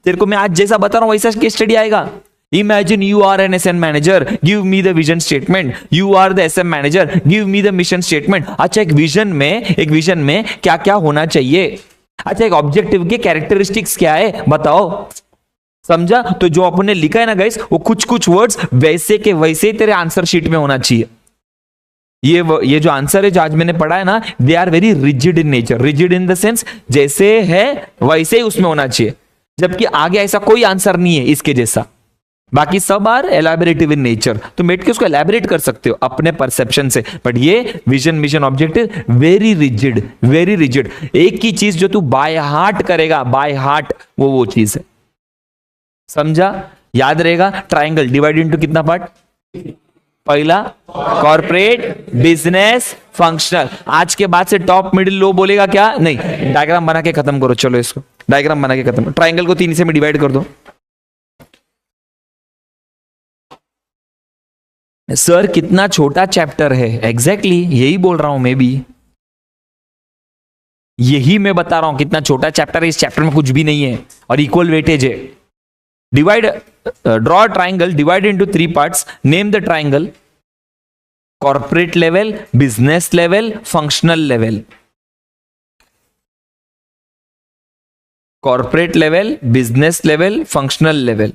तेरे को मैं आज जैसा बता रहा हूं वैसा केस स्टडी आएगा। Imagine you are an SM manager, give me the vision statement. You are the SM manager, give me the mission statement. अच्छा, एक विजन में क्या क्या होना चाहिए। अच्छा, एक ऑब्जेक्टिव के कैरेक्टरिस्टिक्स क्या है बताओ। समझा? तो जो आपने लिखा है ना गाइस, वो कुछ कुछ वर्ड्स वैसे के वैसे तेरे आंसर शीट में होना चाहिए। ये जो आंसर है जो आज मैंने पढ़ा है ना, they are very rigid in nature. Rigid in the sense जैसे है वैसे ही उसमें होना चाहिए, जबकि आगे ऐसा कोई आंसर नहीं है इसके जैसा। बाकी सब आर एलैबोरेटिव इन नेचर। तुम बैठ के उसको एलैबोरेट कर सकते हो अपने परसेप्शन से, बट ये vision mission objective very rigid, very rigid. एक ही चीज जो तू बाय हार्ट करेगा, बाय हार्ट, वो चीज है। समझा? याद रहेगा। ट्राइंगल डिवाइड इनटू कितना पार्ट? पहला कॉर्पोरेट, बिजनेस, फंक्शनल। आज के बाद से टॉप मिडिल लो बोलेगा क्या? नहीं। डायग्राम बना के खत्म करो। चलो इसको डायग्राम बना के खत्म। ट्राइंगल को 3 हिस्से में डिवाइड कर दो। सर कितना छोटा चैप्टर है। एग्जैक्टली यही बोल रहा हूं मैं भी, यही मैं बता रहा हूं कितना छोटा चैप्टर है। इस चैप्टर में कुछ भी नहीं है और इक्वल वेटेज है। Divide, draw triangle, divide into 3 parts. Name the triangle. Corporate level, business level, functional level. Corporate level, business level, functional level.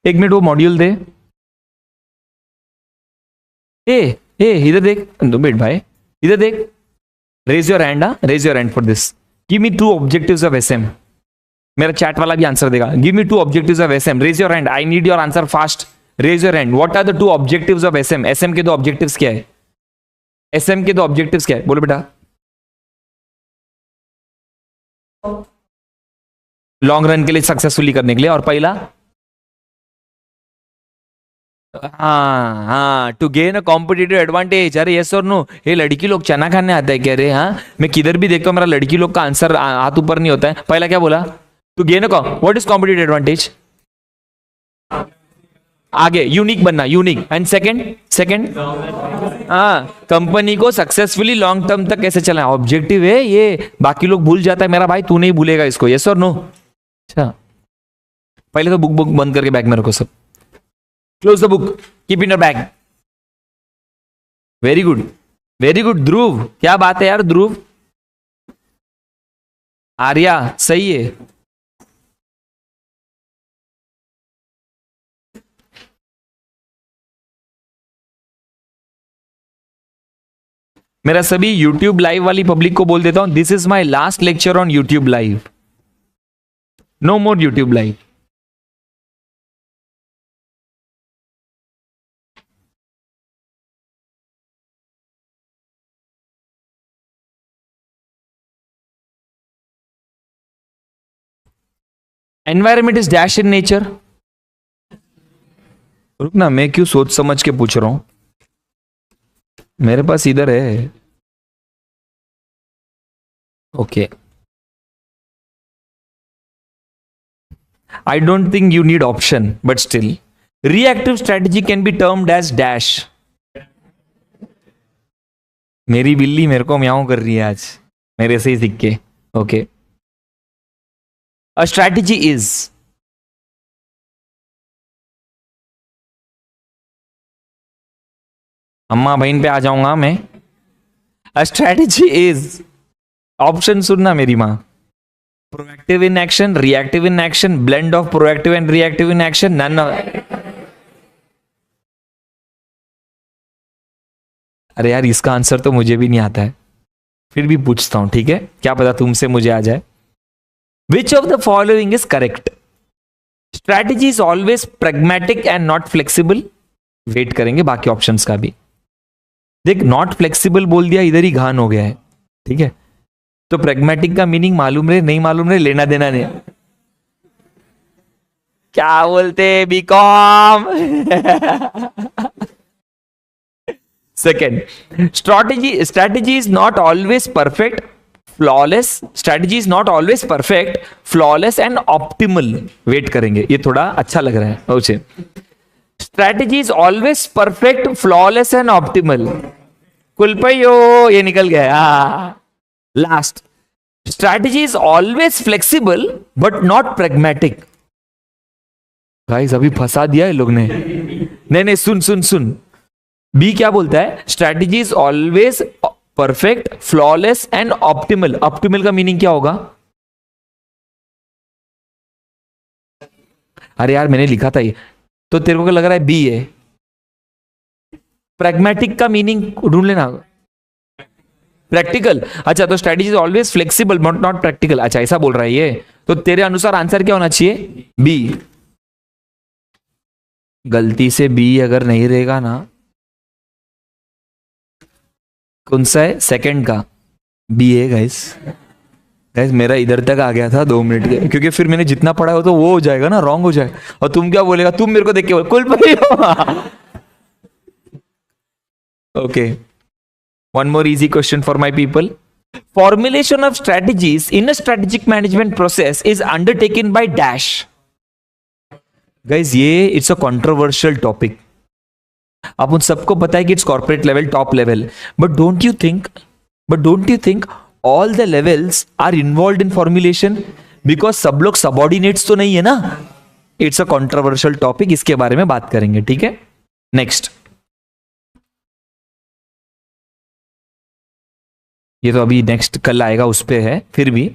एक मिनट वो मॉड्यूल दे। ए इधर देख, 2 मिनट भाई, इधर देख। Raise your hand, raise your hand for this. Give me 2 objectives of SM. मेरा चैट वाला भी आंसर देगा। Give me 2 objectives of SM. Raise your hand, I need your answer fast. Raise your hand. What are the 2 objectives of SM? SM के 2 objectives क्या है? SM के 2 objectives क्या है? बोलो बेटा। लॉन्ग रन के लिए, सक्सेसफुली करने के लिए। और पहला, हाँ, to gain a competitive advantage. अरे यस और नो, ये लड़की लोग चना खाने आता है क्या रे? हाँ, मैं किधर भी देखता हूँ मेरा लड़की लोग का आंसर हाथ ऊपर नहीं होता है। पहला क्या बोला? To gain a, what is competitive advantage? आगे यूनिक बनना, यूनिक। एंड सेकंड हाँ, कंपनी को सक्सेसफुली लॉन्ग टर्म तक कैसे चलाना, ऑब्जेक्टिव है ये। बाकी लोग भूल जाता है मेरा भाई, तू नहीं भूलेगा इसको। यस और नो? अच्छा, पहले तो बुक बंद करके बैग में रखो सब। Close the book, keep in your bag. Very good, very good. Dhruv, क्या बात है यार ध्रुव। आर्या, सही है। मेरा सभी यूट्यूब लाइव वाली पब्लिक को बोल देता हूं, this is my last lecture on YouTube live. No more YouTube live. Environment is dash in nature. रुकना, मैं क्यों सोच समझ के पूछ रहा हूं। मेरे पास इधर है। Okay, I don't think you need option, but still. Reactive strategy can be termed as dash. मेरी बिल्ली मेरे को म्याऊं कर रही है आज, मेरे से ही सीख के. Okay. A strategy is अम्मा बहन पे आ जाऊंगा मैं. A strategy is ऑप्शन सुनना मेरी माँ. Proactive in action, reactive in action, blend of proactive and reactive in action, none of. अरे यार इसका आंसर तो मुझे भी नहीं आता है, फिर भी पूछता हूं, ठीक है, क्या पता तुमसे मुझे आ जाए. Which of the following is correct? Strategy is always pragmatic and not flexible. Wait करेंगे बाकी ऑप्शंस का भी. देख नॉट फ्लेक्सिबल बोल दिया, इधर ही घान हो गया है, ठीक है. तो प्रेगमेटिक का मीनिंग मालूम रहे नहीं मालूम रहे, लेना देना नहीं. क्या बोलते BCom. Second, strategy is not always perfect, flawless. Strategy is not always perfect, flawless and optimal. Wait करेंगे, ये थोड़ा अच्छा लग रहा है. Okay, strategy is always perfect, flawless and optimal. कुलपैयो ये निकल गया. Last, strategy is always flexible but not pragmatic. Guys अभी फंसा दिया है लोग ने. नहीं, सुन सुन सुन, बी क्या बोलता है? Strategy is always perfect, flawless and optimal. Optimal का मीनिंग क्या होगा? अरे यार मैंने लिखा था ये, तो तेरे को क्या लग रहा है? बी है. प्रैग्मेटिक का मीनिंग ढूंढ लेना. प्रैक्टिकल. अच्छा, तो strategy is always flexible but not practical. अच्छा ऐसा बोल रहा है ये, तो तेरे अनुसार आंसर क्या होना चाहिए? बी. गलती से बी अगर नहीं रहेगा ना, कौन सा है? सेकंड का बी है गाइस. गाइस मेरा इधर तक आ गया था 2 मिनट के, क्योंकि फिर मैंने जितना पढ़ा हो तो वो हो जाएगा ना, रॉन्ग हो जाएगा. और तुम क्या बोलेगा? तुम मेरे को देख के बोल कुल भाई. Okay, one more easy question for my people. Formulation of strategies in a strategic management process is undertaken by dash. Guys ये it's a controversial topic. आप उन सबको पता है कि it's corporate level, top level, but don't you think all the levels are involve in formulation? Because सब लोग subordinates तो नहीं है ना. इट्स अ कॉन्ट्रोवर्शियल टॉपिक, इसके बारे में बात करेंगे, ठीक है. नेक्स्ट, ये तो अभी नेक्स्ट कल आएगा उस पे है, फिर भी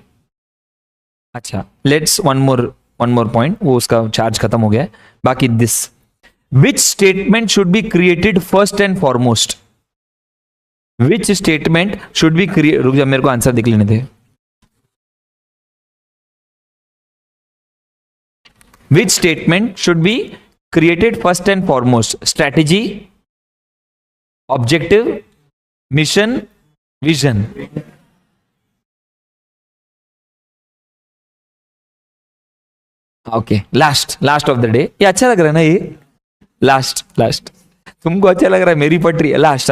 अच्छा. लेट्स वन मोर पॉइंट, वो उसका चार्ज खत्म हो गया है. बाकी this, which statement should be created first and foremost? Which statement should be created? रुक जा, मेरे को आंसर देख लेने दे. Which statement should be created first and foremost? Strategy, objective, mission, vision. Okay, last of the day. ये अच्छा लग रहा है ना ये? लास्ट तुमको अच्छा लग रहा है, मेरी पटरी है. Last.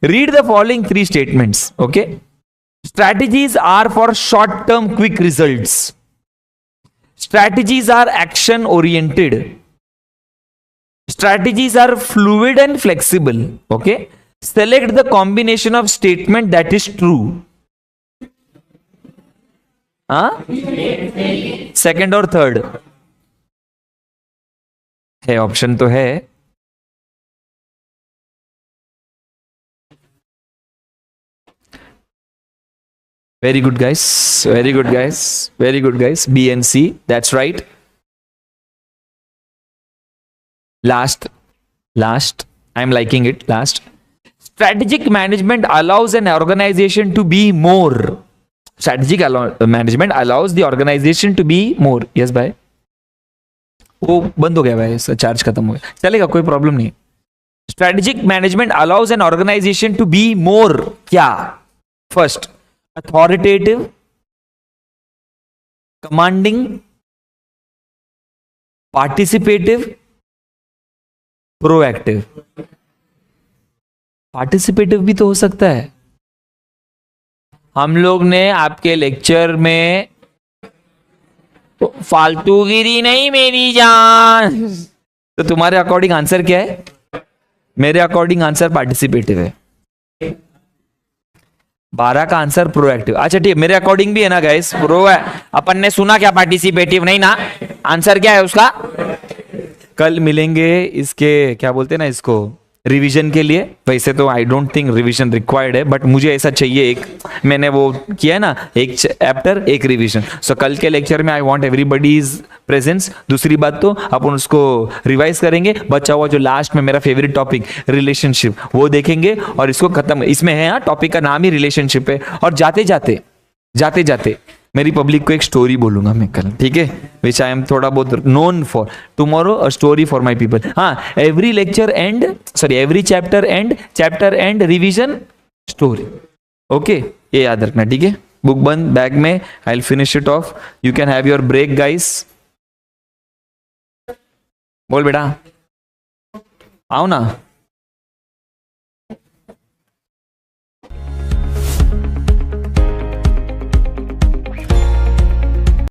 Read the following 3 statements. Okay, strategies are for short term quick results. Strategies are action oriented. Strategies are fluid and flexible. Okay, select the combination of statement that is true. Second और third है, option तो है. Very good guys, very good guys, very good guys. B and C, that's right. Last, I am liking it. Last, strategic management allows an organization to be more. Strategic management allows the organisation to be more. Yes भाई, वो बंद हो गया भाई, charge खत्म हो गया, चलेगा, कोई प्रॉब्लम नहीं. Strategic management allows an organization to be more क्या? First, authoritative, commanding, participative, proactive. Participative भी तो हो सकता है. हम लोग ने आपके लेक्चर में फालतूगिरी नहीं मेरी जान। तो तुम्हारे अकॉर्डिंग आंसर क्या है? मेरे अकॉर्डिंग आंसर पार्टिसिपेटिव है। 12 का आंसर प्रोएक्टिव। अच्छा ठीक है, मेरे अकॉर्डिंग भी है ना गाइस, प्रो है। अपन ने सुना क्या पार्टिसिपेटिव नहीं ना? आंसर क्या है उसका? कल मिलेंगे इसके, क्या बोलते हैं ना इसको, रिवीजन के लिए। वैसे तो I don't think revision required है, बट मुझे ऐसा चाहिए एक, मैंने वो किया है ना, एक चैप्टर एक रिवीजन। सो कल के लेक्चर में आई वांट एवरीबॉडीज प्रेजेंस। दूसरी बात तो अपन उसको रिवाइज करेंगे, बचा हुआ जो लास्ट में मेरा फेवरेट टॉपिक रिलेशनशिप वो देखेंगे और इसको खत्म। इसमें है हाँ, टॉपिक का नाम ही रिलेशनशिप है। और जाते जाते मेरी पब्लिक को एक स्टोरी बोलूंगा मैं कल, ठीक है, विच आई एम थोड़ा बहुत known for. Tomorrow a story for my people. हाँ, every lecture end, sorry every chapter end revision story. Okay, ये याद रखना, ठीक है। बुक बंद बैग में, I will finish it off. You can have your break guys. बोल बेटा, आओ ना।